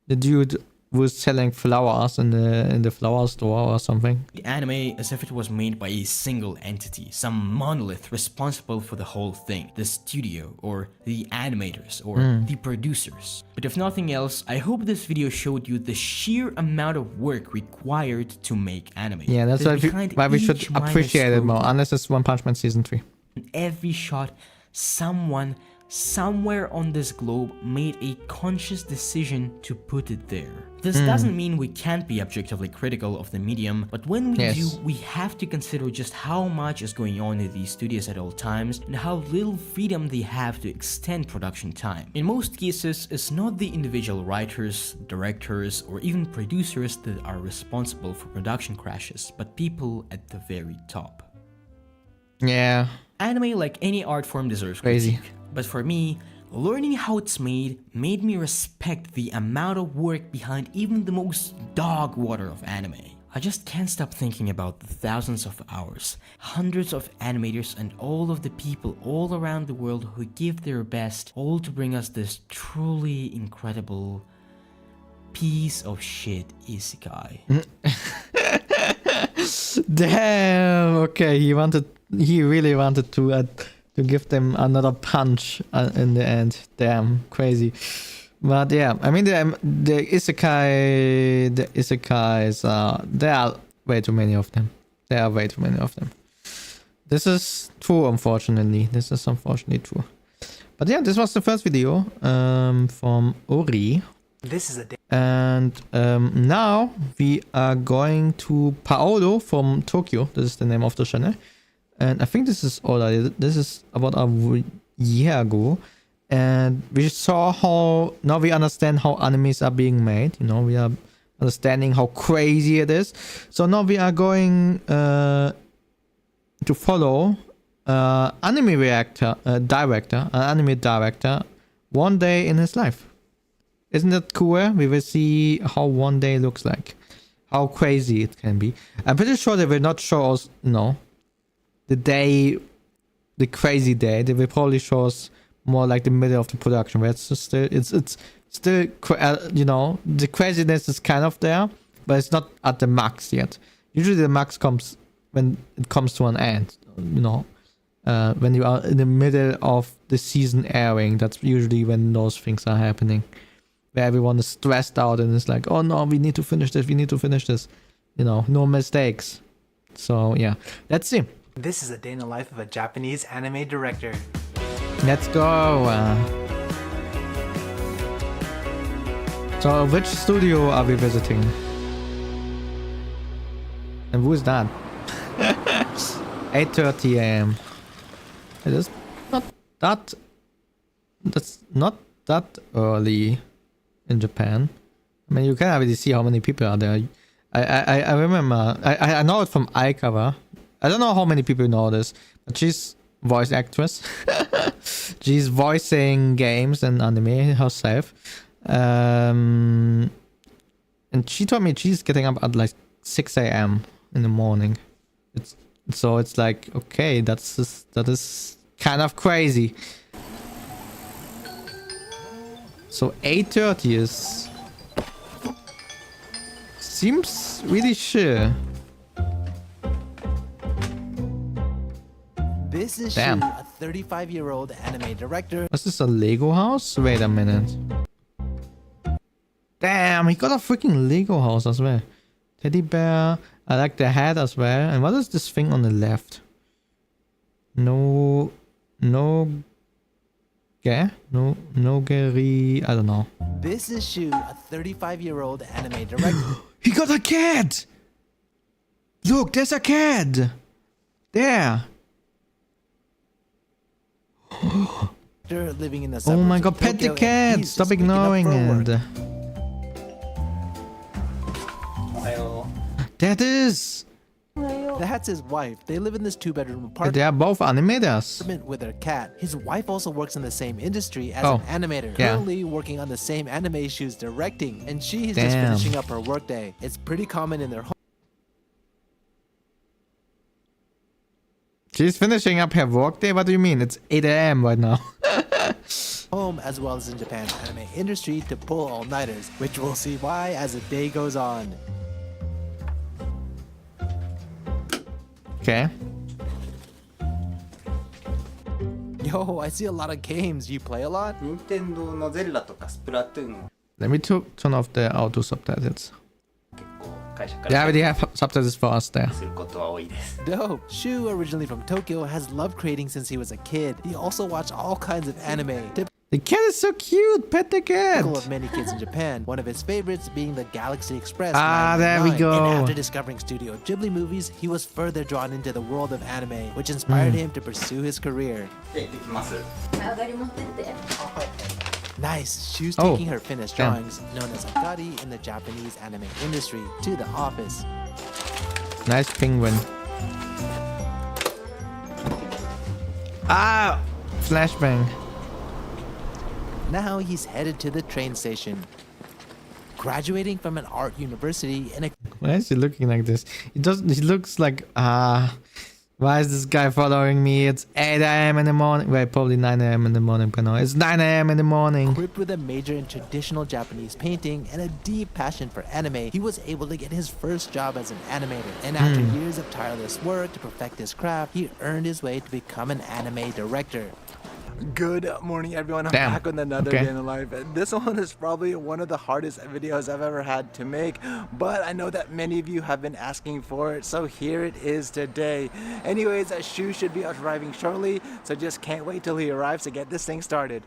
the dude was selling flowers in the flower store or something. The anime as if it was made by a single entity, some monolith responsible for the whole thing, the studio or the animators or the producers. But if nothing else, I hope this video showed you the sheer amount of work required to make anime. Yeah, that's why we should appreciate it more, unless it's One Punch Man Season 3. In every shot, someone somewhere on this globe made a conscious decision to put it there. This doesn't mean we can't be objectively critical of the medium, but when we do, we have to consider just how much is going on in these studios at all times and how little freedom they have to extend production time. In most cases, it's not the individual writers, directors, or even producers that are responsible for production crashes, but people at the very top. Yeah. Anime, like any art form, deserves critique. But for me, learning how it's made me respect the amount of work behind even the most dog water of anime. I just can't stop thinking about the thousands of hours, hundreds of animators and all of the people all around the world who give their best, all to bring us this truly incredible piece of shit isekai. Damn, okay, he really wanted to give them another punch in the end. Damn, crazy. But yeah, I mean the isekais, there are way too many of them. This is true, unfortunately. This is unfortunately true. But yeah, this was the first video from Ori. This is a day. And now we are going to Paolo from Tokyo. This is the name of the channel. And I think this is already, this is about a year ago. And we saw how, now we understand how animes are being made. You know, we are understanding how crazy it is. So now we are going to follow anime director, an anime director, one day in his life. Isn't that cool? We will see how one day looks like. How crazy it can be. I'm pretty sure they will not show us, you know, the day, the crazy day. They will probably show us more like the middle of the production, where it's still, it's still, you know, the craziness is kind of there, but it's not at the max yet. Usually the max comes when it comes to an end, you know, when you are in the middle of the season airing. That's usually when those things are happening, where everyone is stressed out and it's like, oh no, we need to finish this, you know, no mistakes. So yeah, let's see. This is a day in the life of a Japanese anime director. Let's go. So which studio are we visiting? And who is that? 8:30 a.m. It is not that. That's not that early in Japan. I mean, you can't really see how many people are there. I remember. I know it from Akai. I don't know how many people know this, but she's voice actress. She's voicing games and anime herself. And she told me she's getting up at like 6 a.m. in the morning. It's like, okay, that is kind of crazy. So 8:30 is seems really sure. This is Damn. Shu, a 35-year-old anime director. Was this a Lego house? Wait a minute. Damn, he got a freaking Lego house as well. Teddy bear. I like the hat as well. And what is this thing on the left? No, Geri. I don't know. This is Shu, a 35-year-old anime director. He got a cat! Look, there's a cat! There! Living in the Oh my suburbs god, of pet the Tokyo, and cat! he's Stop just waking up ignoring for work. it. That is! That's his wife. They live in this 2-bedroom They apartment are both animators. with their cat. His wife also works in the same industry as Oh, an animator, yeah. currently working on the same anime Shu's directing, and she is just Damn. finishing up her workday. It's pretty common in their She's finishing up her workday? What do you mean? It's 8 a.m. right now. home as well as in Japan's anime industry to pull all-nighters, which we'll see why as the day goes on. Okay. Yo, I see a lot of games. You play a lot? 任天堂のゼルダとかスプラトゥーン Let me turn off the auto subtitles. 結構会社か They ら already have subtitles for us there. することは多いです Dope. Shu, originally from Tokyo, has loved creating since he was a kid. He also watched all kinds of anime, The cat is so cute! Pet the cat! typical of many kids in Japan. One of his favorites being the Galaxy Express. Ah, there we 999. go. And after discovering Studio Ghibli movies, he was further drawn into the world of anime, which inspired him to pursue his career. で行ってきます Nice. Shu's Oh, taking her finished damn. drawings, known as Akari in the Japanese anime industry, to the office. Nice penguin. Ah! Flashbang. Now he's headed to the train station. Graduating from an art university in a Why is he looking like this? He looks like, why is this guy following me? It's 8 a.m. in the morning. Wait, probably 9 a.m. in the morning by now. It's 9 a.m. in the morning. equipped with a major in traditional Japanese painting and a deep passion for anime, he was able to get his first job as an animator. And after years of tireless work to perfect his craft, he earned his way to become an anime director. Good morning, everyone. I'm Damn. back with another Okay. day in the life. This one is probably one of the hardest videos I've ever had to make, but I know that many of you have been asking for it, so here it is today. Anyways, Shu should be arriving shortly, so just can't wait till he arrives to get this thing started.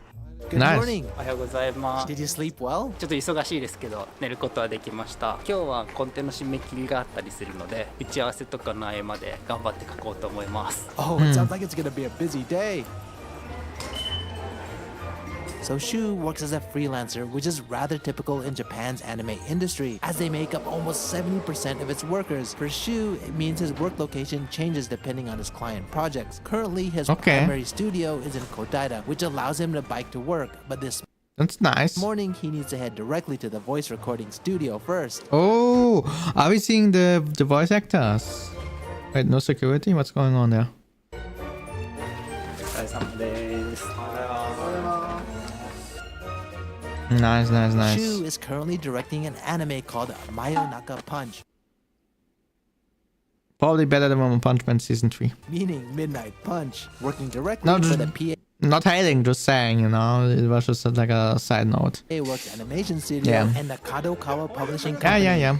Good Nice. morning. おはようございます。 Did you sleep well? ちょっと忙しいですけど寝ることはできました。今日はコンテの締め切りがあったりするので打ち合わせとかの合間で頑張って書こうと思います。 Oh, it sounds like it's gonna be a busy day. So Shu works as a freelancer, which is rather typical in Japan's anime industry, as they make up almost 70% of its workers. For Shu, it means his work location changes depending on his client projects. Currently, his Okay. primary studio is in Kodaira, which allows him to bike to work, but this That's nice. morning he needs to head directly to the voice recording studio first. Oh, are we seeing the voice actors? Wait, no security? What's going on there? お疲れ様です。 Nice, nice, nice. Shu is currently directing an anime called Mayonaka Punch, Probably better than One Punch Man Season 3. meaning Midnight Punch, working directly No, for just- the PA Not hating, just saying, you know? It was just like a side note. Works Animation Studio Yeah. and the Kadokawa Publishing Yeah, Company. yeah, yeah.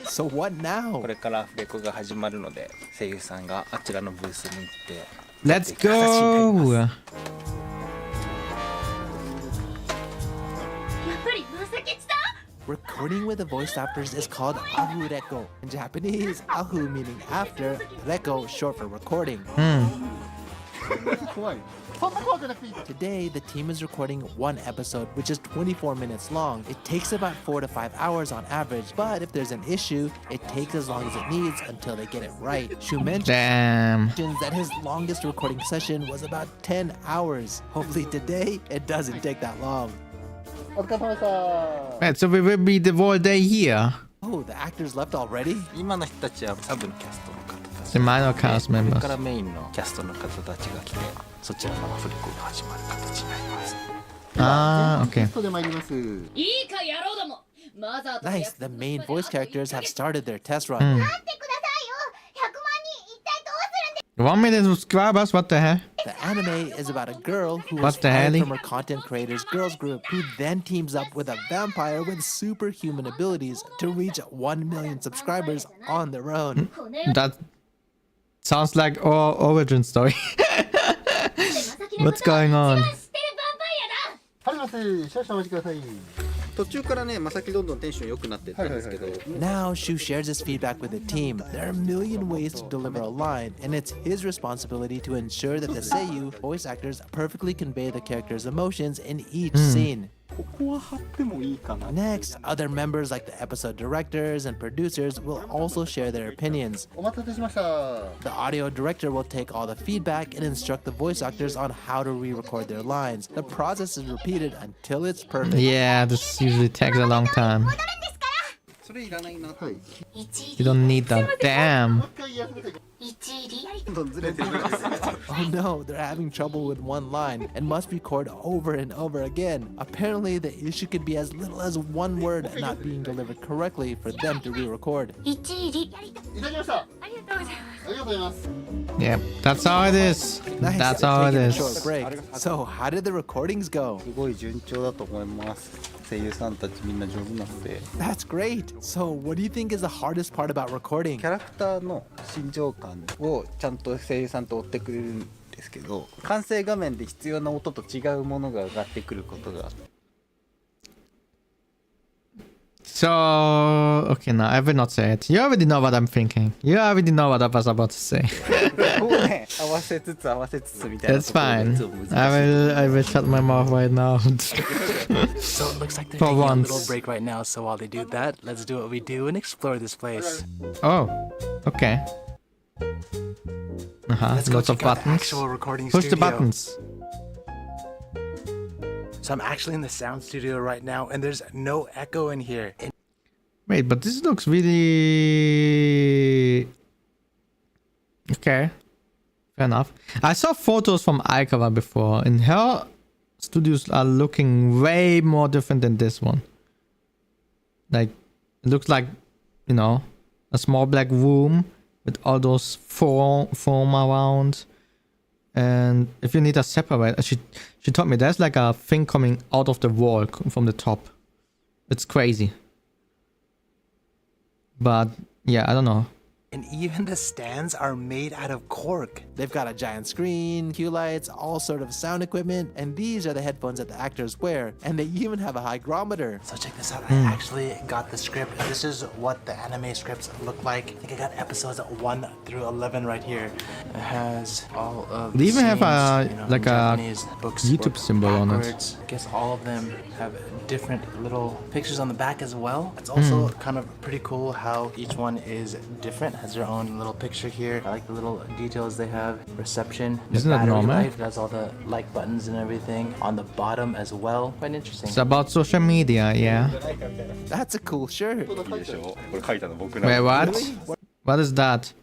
So what now? これからアフレコが始まるので声優さんがあちらのブースに行って Let's go! やっぱり正吉さん recording with the voice actors is called ahu reko. In Japanese, ahu meaning after, reko short for recording. Today, the team is recording one episode, which is 24 minutes long. It takes about 4 to 5 hours on average, but if there's an issue, it takes as long as it needs until they get it right. Shu mentions that his longest recording session was about 10 hours. Hopefully today, it doesn't take that long. Right, so we will be the whole day here. Oh, the actors left already? 今の人たちはサブのキャストの方たち The minor cast これ members. からメインのキャストの方たちが来てそちらのアフレコが始まる形になります Ah, okay. Nice, the main voice characters have started their test run. 1 million subscribers, what the hell? The anime is about a girl who What was the fired hell? from her content creators girls group who then teams up with a vampire with superhuman abilities to reach 1 million subscribers on their own. That sounds like our origin story. What's going on? 途中からね、まさきどんどんテンション良くなってったんですけど、 Now Shu shares his feedback with the team. There are a million ways to deliver a line, and it's his responsibility to ensure that the seiyuu voice actors perfectly convey the character's emotions in each scene. ここは貼ってもいいかな Next, other members like the episode directors and producers will also share their opinions. お待たせしました。 The audio director will take all the feedback and instruct the voice actors on how to re-record their lines. The process is repeated until it's perfect. Yeah, this usually takes a long time. それいらないな。はい。 You don't need that. Damn. どんどんずれてる。 Oh no, they're having trouble with one line and must record over and over again. Apparently, the issue could be as little as one word not being delivered correctly for them to re-record. いただきました。ありがとうございます。 Yeah, that's how it is. Nice, That's how it taking a is. short break. So, how did the recordings go? すごい順調だと思います声優さんたちみんな上手なので That's great. So, what do you think is the hardest part about recording? キャラクターの心情感をちゃんと声優さんと追ってくれるんですけど完成画面で必要な音と違うものが上がってくることが So, okay, no, I will not say it. You already know what I'm thinking. You already know what I was about to say. こうね合わせつつみたいな That's fine. I will shut my mouth right now. So, it looks like they're For taking a once. little break right now. So, while they do that, let's do what we do and explore this place. Oh, okay. Let's go Lots of check out the buttons. actual recording Push the studio. buttons. So, I'm actually in the sound studio right now, and there's no echo in here. Wait, but this looks really... Okay. Fair enough. I saw photos from Aikawa before, and her studios are looking way more different than this one. Like, it looks like, you know, a small black room with all those foam around. And if you need a separator, she told me there's like a thing coming out of the wall from the top. It's crazy. But yeah, I don't know. And even the stands are made out of cork. They've got a giant screen, cue lights, all sort of sound equipment, and these are the headphones that the actors wear. And they even have a hygrometer. So check this out. I actually got the script. This is what the anime scripts look like. I think I got episodes 1 through 11 right here. It has all of They even have a scenes, like a Japanese books YouTube symbol on it. backwards. I guess all of them have different little pictures on the back as well. It's also kind of pretty cool how each one is different. Has their own little picture here. I like the little details they have. Reception. Isn't that normal? Life, it has all the like buttons and everything on the bottom as well. Quite interesting. It's about social media, yeah. That's a cool shirt. いいでしょこれ書いたの僕なん Wait, what? What is that?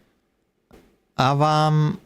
What?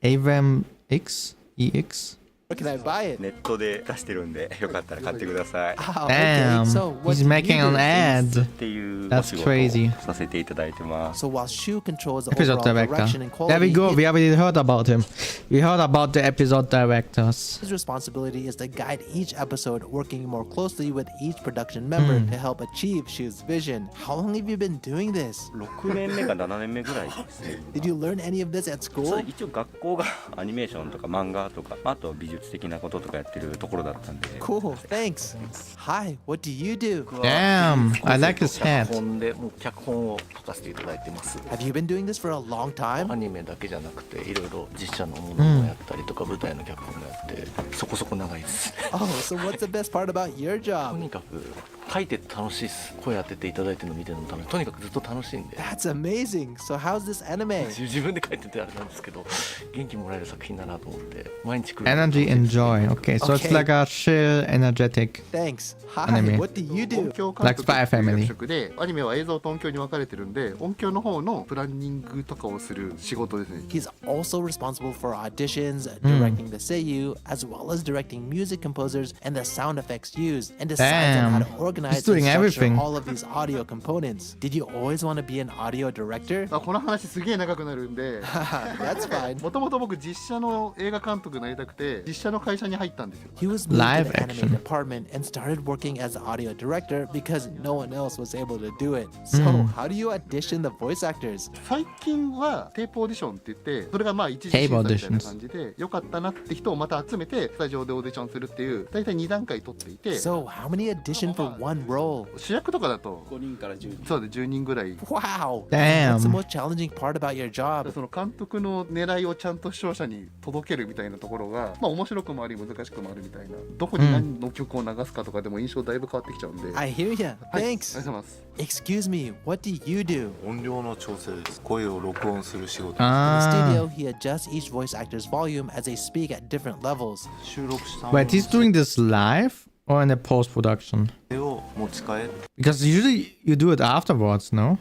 Avam X? EX? Where can I buy it? ネットで出してるんでよかったら買ってください Oh, Damn, okay. So what he's do you making an do? ad. っていうお That's 仕事 crazy. をさせていただいてます So while Shu controls the Episode overall director. direction and quality, There we go. We already heard about him. We heard about the episode directors. his responsibility is to guide each episode, working more closely with each production member to help achieve Shu's vision. How long have you been doing this? 6年目か7年目ぐらいですね Did you learn any of this at そう school? 一応学校がアニメーションとか漫画とかあと美術術的なこととかやってるところだったんで。Cool, thanks. Hi, what do you do? Damn, I like his hat. 脚本でもう脚本を書かせていただいてます。 Have you been doing this for a long time? アニメだけじゃなくていろいろ実写のものもやったりとか、舞台の脚本もやってそこそこ長いです。Oh, so what's the best part about your と job? にかく書いてて楽しいです。声当てていただいてるの見てるの楽しい。とにかくずっと楽しいんで。 That's amazing. So how's this anime? 自分で書いててあれなんですけど、元気もらえる作品だなと思って毎日来る。 Energy and joy. Okay, so it's Okay. like a chill, energetic. Thanks. Hi, Anime. what do you 音 do? 響監 Like 督 Spy っていう Family 役職で、アニメは映像と音響に分かれてるんで、音響の方のプランニングとかをする仕事ですね。 He's also responsible for auditions, directing the seiyuu, as well as directing music composers and the sound effects used, and decides on how to Damn. organize He's doing and structure everything. all of these audio components. Did you always want to be an audio director? この話すげえ長くなるんで、 That's fine. もともと僕実写の映画監督になりたくて、実写の会社に入ったんですよ。 He was moved Live to the anime action. department and started working as the audio director because no one else was able to do it. So, how do you audition the voice actors? 最近はテープオーディションって言って、それがまあ一時審査みたいな感じで、よかったなって人をまた集めてスタジオでオーディションするっていう、大体2段階取っていて、 So, how many audition for one role? 主役とかだと5人から10人。そうで10人ぐらい。 Wow! Damn. What's the most challenging part about your job? その監督の狙いをちゃんと視聴者に届けるみたいなところが、まあ面白くもあり難しくもあるみたいな、どこに何の曲を流すかとかでも印象だいぶ変わってきちゃうんで。 I hear ya. はい、ありが Thanks. とうございます。 Excuse me, what do you do? 音量の調整です。声を録音する仕事。 In the Ah. studio, he adjusts each voice actor's volume as they speak at different levels. 収録したも Wait, he's doing this live or in a post production? のを持ち帰る。 Because usually you do it afterwards, no?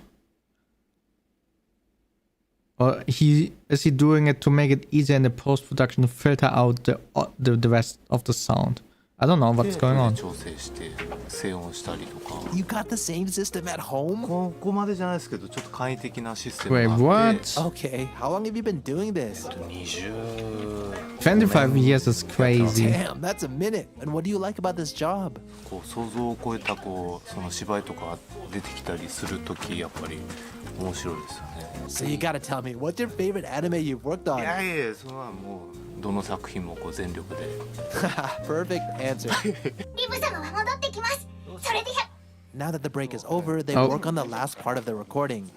Or is he doing it to make it easier in the post production to filter out the rest of the sound? I don't know what's going on. 調整して静音したりとか。 You got the same system at home? ここまでじゃないですけど、ちょっと簡易的なシステム Wait, があって。 what? Okay, how long have you been doing this? 25 years is crazy. Damn, that's a minute. And what do you like about this job? こう想像を超えたその芝居とか出てきたりするときやっぱり面白いですよね。 So you gotta tell me, what's your favorite anime you've worked い on? やいや、それはもうどの作品も全力で。 Perfect answer. リブ様は戻ってきます。それで Now that the break is over, they Oh. work on the last part of the recording.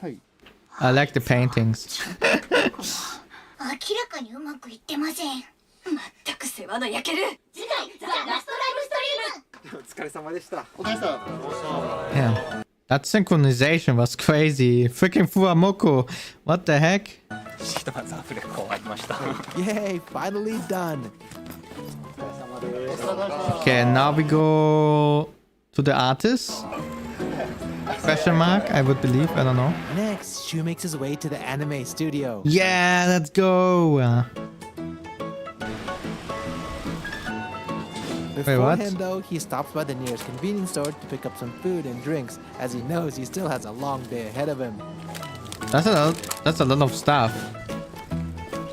I like the paintings. 明らかにうまくいってません。まったく世話の焼ける。次回ザ・ラストライブストリーム。お疲れ様でした。お疲れ様。 Yeah. That synchronization was crazy. Freaking Fuamoko. What the heck? ひとまずアフレコ終わりました。 Yay, finally done. Okay, now we go to the artist. Question mark, I would believe. I don't know. Next, Shu makes his way to the anime studio. Yeah, let's go. Beforehand, though, he stops by the nearest convenience store to pick up some food and drinks, as he knows he still has a long day ahead of him. That's a lot of stuff.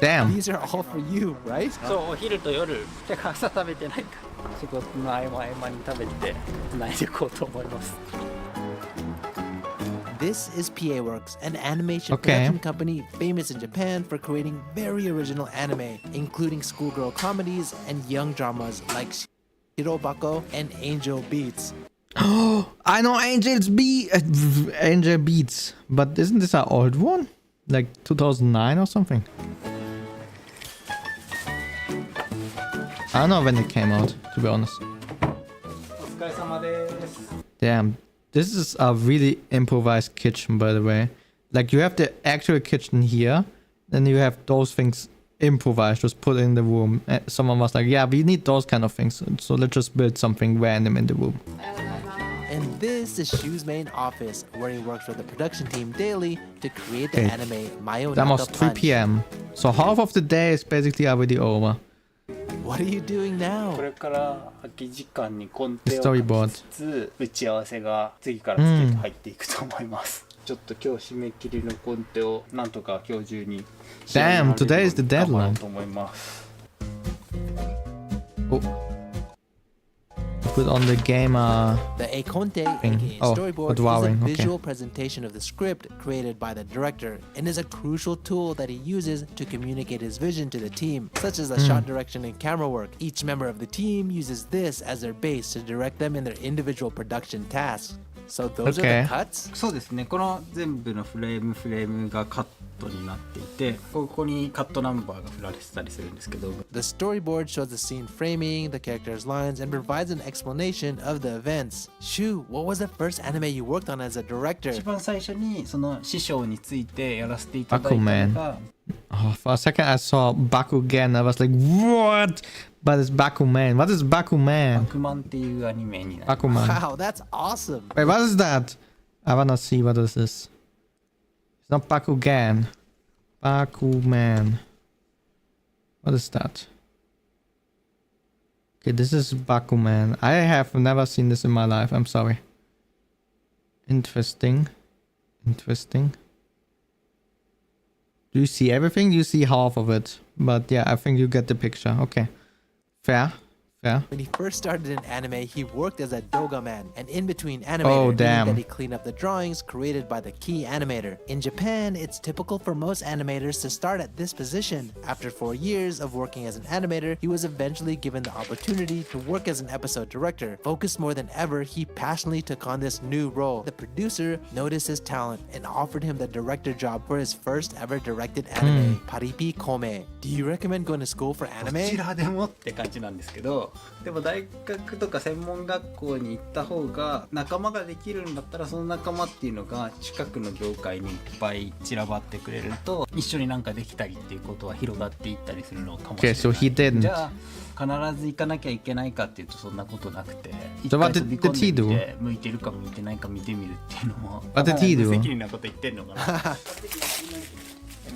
Damn. These are all for you, right? そうお昼と夜てか朝食べてないから仕事の合間に食べて繋いでいこうと思います。 This is PA Works, an animation Okay. production company famous in Japan for creating very original anime, including schoolgirl comedies and young dramas like Shirobako and Angel Beats. I know Angel Beats, but isn't this an old one? Like 2009 or something? I don't know when it came out, to be honest. お疲れ様です。 Damn, this is a really improvised kitchen, by the way. Like you have the actual kitchen here, then you have those things improvised, just put in the room. Someone was like, yeah, we need those kind of things, so let's just build something random in the room. And this is Shu's main office, where he works with the production team daily to create the Okay. anime Mayonaka That was 3 Punch. p.m. So half of the day is basically already over. What are you doing now? これから空き時間にコンテを Storyboard. 書きつつ打ち合わせが次から次へと入っていくと思います。ちょっと今日締め切りのコンテをなんとか今日中に仕上げられるよう Damn, に today is the 頑張ろう deadline. と思います。 Oh. put on the gamer. The Eikonte, thing. aka Oh, storyboard, drawing. is a Okay. visual presentation of the script created by the director and is a crucial tool that he uses to communicate his vision to the team, such as the shot direction and camera work. Each member of the team uses this as their base to direct them in their individual production tasks. So those are Okay. the cuts? そうですね。この全部のフレームがカットになっていて、ここにカットナンバーが振られてたりするんですけど。The storyboard shows the scene framing, the characters' lines, and provides an explanation of the events. Shu, what was the first anime you worked on as a director? 一番最初にその師匠についてやらせていただいたのが。Oh, for a second I saw Bakugan. I was like, what? But it's Bakuman. What is Bakuman? バクマンっていうアニメになります。 Bakuman. Wow, that's awesome. Wait, what is that? I wanna see what this is. It's not Bakugan. Bakuman. What is that? Okay, this is Bakuman. I have never seen this in my life. I'm sorry. Interesting. Interesting. Do you see everything? You see half of it. But yeah, I think you get the picture. Okay. Fair. Fair. When he first started in anime, he worked as a doga man, an in-between animator, Oh, meaning damn. that he cleaned up the drawings created by the key animator. In Japan, it's typical for most animators to start at this position. After 4 years of working as an animator, he was eventually given the opportunity to work as an episode director. Focused more than ever, he passionately took on this new role. The producer noticed his talent and offered him the director job for his first ever directed anime, Paripi Kome. Do you recommend going to school for ど anime? ちらでもって感じなんですけど、でも大学とか専門学校に行った方が仲間ができるんだったら、その仲間っていうのが近くの業界にいっぱい散らばってくれると、一緒になんかできたりっていうことは広がっていったりするのかもしれない。 Okay, so he didn't. じゃあ必ず行かなきゃいけないかっていうとそんなことなくて、 So what did he do? 向いてるか向いてないか見てみるっていうのも。 What did he do? 無責任なこと言ってんのかな。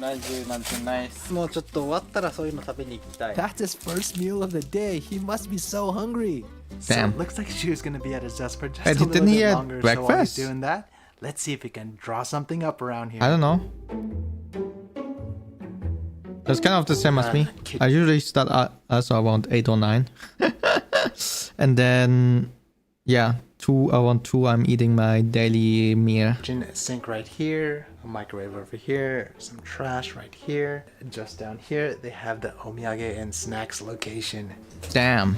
ナイスなんてナイス。もうちょっと終わったらそういうの食べに行きたい。 That's his first meal of the day. He must be so hungry. So Damn. it looks like Shu's gonna be at his desk for just Hey, a little didn't he bit have longer. So while he's breakfast? doing that, let's see if he can draw something up around here. I don't know. That's kind of the same as me. I usually start also around 8 or 9. And then, yeah, around 2 I'm eating my daily meal. Kitchen sink right here, a microwave over here, some trash right here. Just down here, they have the omiyage and snacks location. Damn.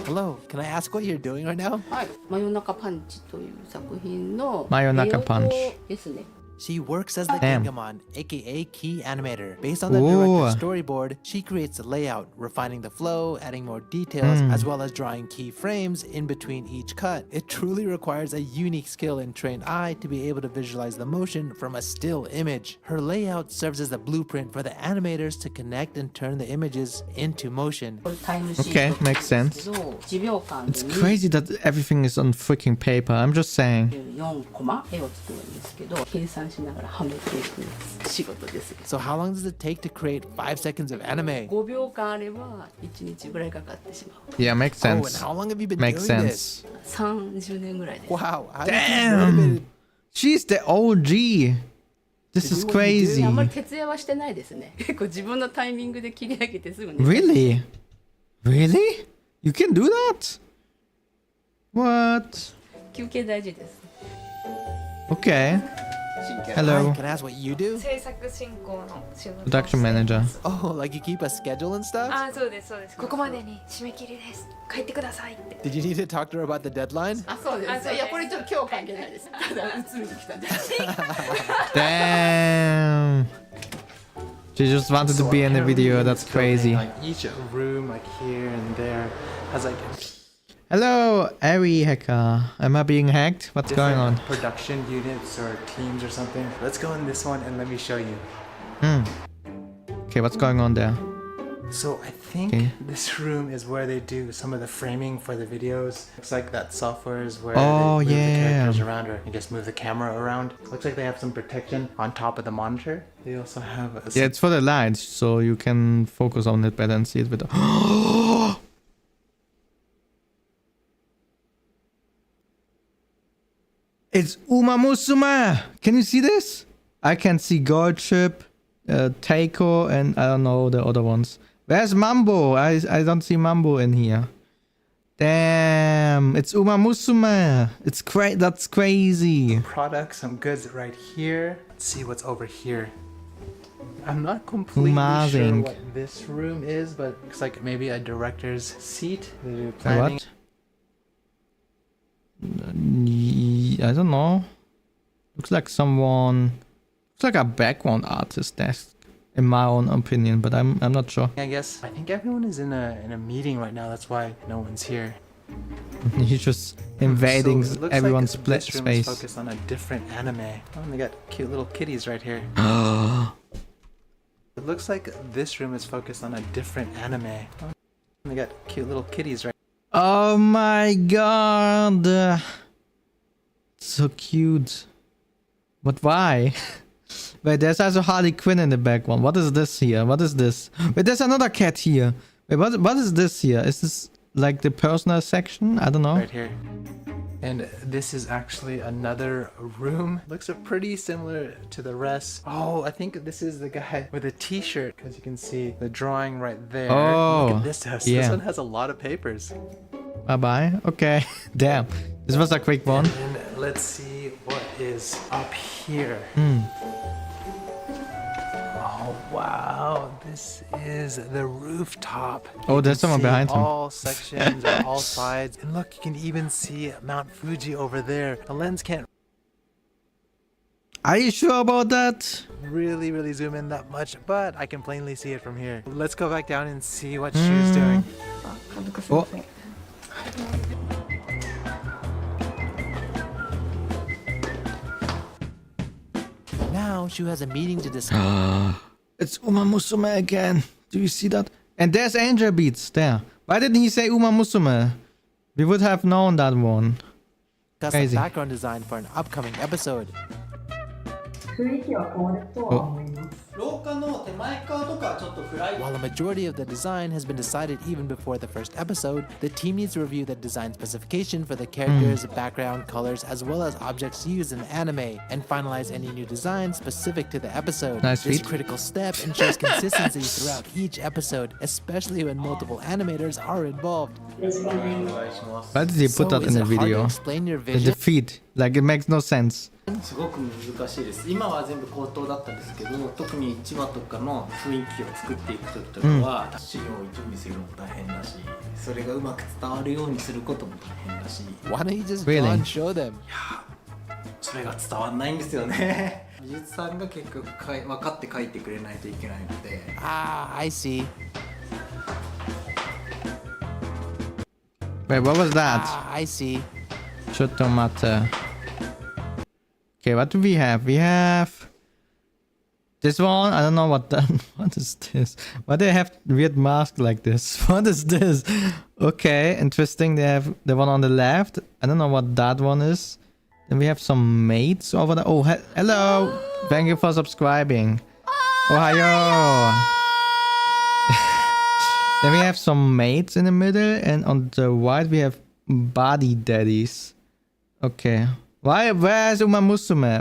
Hello, can I ask what you're doing right now? はい、真夜中パンチという作品の真夜中パンチですね。 She works as the Damn. Gengamon, aka key animator. Based on the Ooh. director's storyboard, she creates the layout, refining the flow, adding more details, as well as drawing key frames in between each cut. It truly requires a unique skill and trained eye to be able to visualize the motion from a still image. Her layout serves as the blueprint for the animators to connect and turn the images into motion. Okay, makes sense. It's crazy that everything is on freaking paper. I'm just saying. 4コマ絵を作るんですけど、計算しながらはめていく仕事です。 So how long does it take to create 5 seconds of anime? 5秒間あれば1日ぐらいかかってしまう。 Yeah, makes Oh, and sense. how long have you been Makes doing sense. 30年ぐらいです。 Wow, how did you keep Damn! motivated? She's the OG. This is crazy. あんまり徹夜はしてないですね。結構自分のタイミングで切り上げてすぐに。Really? Really? You can do that? What? 休憩大事です。 Okay. Hello. Hi, can I ask what you do? 制作進行の仕事。 Production manager. Oh, like you keep a schedule and stuff? あ、そうですそうです。ここまでに締め切りです。帰ってくださいって。 Did you need to talk to her about the deadline? あ、そうです。いや、これちょっと今日関係ないです。ただ映りに来たんで。 Damn. She just wanted to be in the video. That's crazy. Like each room, like here and there, has like Hello, Ari hacker. Am I being hacked? What's going on? production units or teams or something. Let's go in this one and let me show you. Okay, what's going on there? So I think this room is where they do some of the framing for the videos. Looks like that software is where Oh, they move the yeah. characters around or you just move the camera around. Looks like they have some protection on top of the monitor. They also have a Yeah, it's for the lights, so you can focus on it better and see it better. It's Uma Musume! Can you see this? I can see Goldship, Taiko, and I don't know the other ones. Where's Mambo? I don't see Mambo in here. Damn, it's Uma Musume. It's that's crazy. Products, some goods right here. Let's see what's over here. I'm not completely sure what this room is, but looks like maybe a director's seat. What? I don't know. Looks like someone. Looks like a background artist desk, in my own opinion, but I'm not sure. I guess I think everyone is in a meeting right now. That's why no one's here. He's just invading everyone's this room is space. focused on a different anime. Oh, and they got cute little kitties right here. It looks like this room is focused on a different anime. Oh, and they got cute little kitties right. Oh my god, so cute. But why? Wait, there's also Harley Quinn in the background. What is this here? What is this? Wait, there's another cat here. Wait, what is this here? Is this like the personal section? I don't know. Right here. And this is actually another room. Looks pretty similar to the rest. Oh, I think this is the guy with a t-shirt, because you can see the drawing right there. Oh, look at this desk. yeah. This one has a lot of papers. Bye-bye. Okay. Damn. This was a quick one. And let's see what is up here. Oh, wow. This is the rooftop. Oh, You there's can someone see behind him. all sections on all sides. And look, you can even see Mount Fuji over there. The lens can't Are you sure about that? really zoom in that much, but I can plainly see it from here. Let's go back down and see what Shu's doing. Oh. Now Shu has a meeting to discuss. It's Uma Musume again. Do you see that? And there's Angel Beats there. Why didn't he say Uma Musume? We would have known that one. Discuss the Crazy. background design for an upcoming episode. While a majority of the design has been decided even before the first episode, the team needs to review the design specification for the characters, background, colors, as well as objects used in the anime, and finalize any new designs specific to the episode. Nice This feat. critical step ensures consistency throughout each episode, especially when multiple animators are involved. Why did he put that in the video? The defeat. Like, it makes no sense. すごく難しいです。今は全部口頭だったんですけど、特に1話とかの雰囲気を作っていく時とかは、資料を準備するのも大変だし、それがうまく伝わるようにすることも大変だし。 Why don't you just draw and show them? それが伝わんないんですよね。美術さんが結局分かって書いてくれないといけないので。Ah, I see. Wait, what was that? Ah, I see. Chotomata. Okay, what do we have? We have this one. I don't know what that. What is this? Why do they have weird mask like this? What is this? Okay, interesting. They have the one on the left. I don't know what that one is. Then we have some mates over there. Oh, hello. Thank you for subscribing. Ohio. Then we have some mates in the middle, and on the right we have body daddies. Okay. Where's Uma Musume?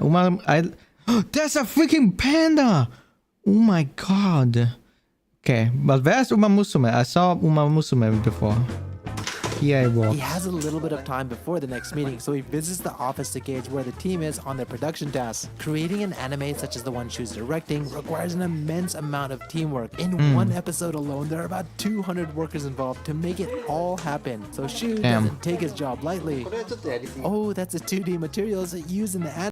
There's a freaking panda! Oh my god. Okay, but where's Uma Musume? I saw Uma Musume before. Here I walk. He has a little bit of time before the next meeting, so he visits the office to gauge where the team is on their production tasks. Creating an anime such as the one Shu's directing requires an immense amount of teamwork. In one episode alone, there are about 200 workers involved to make it all happen. So Shu doesn't take his job lightly. Oh, that's the 2D materials used in the anime.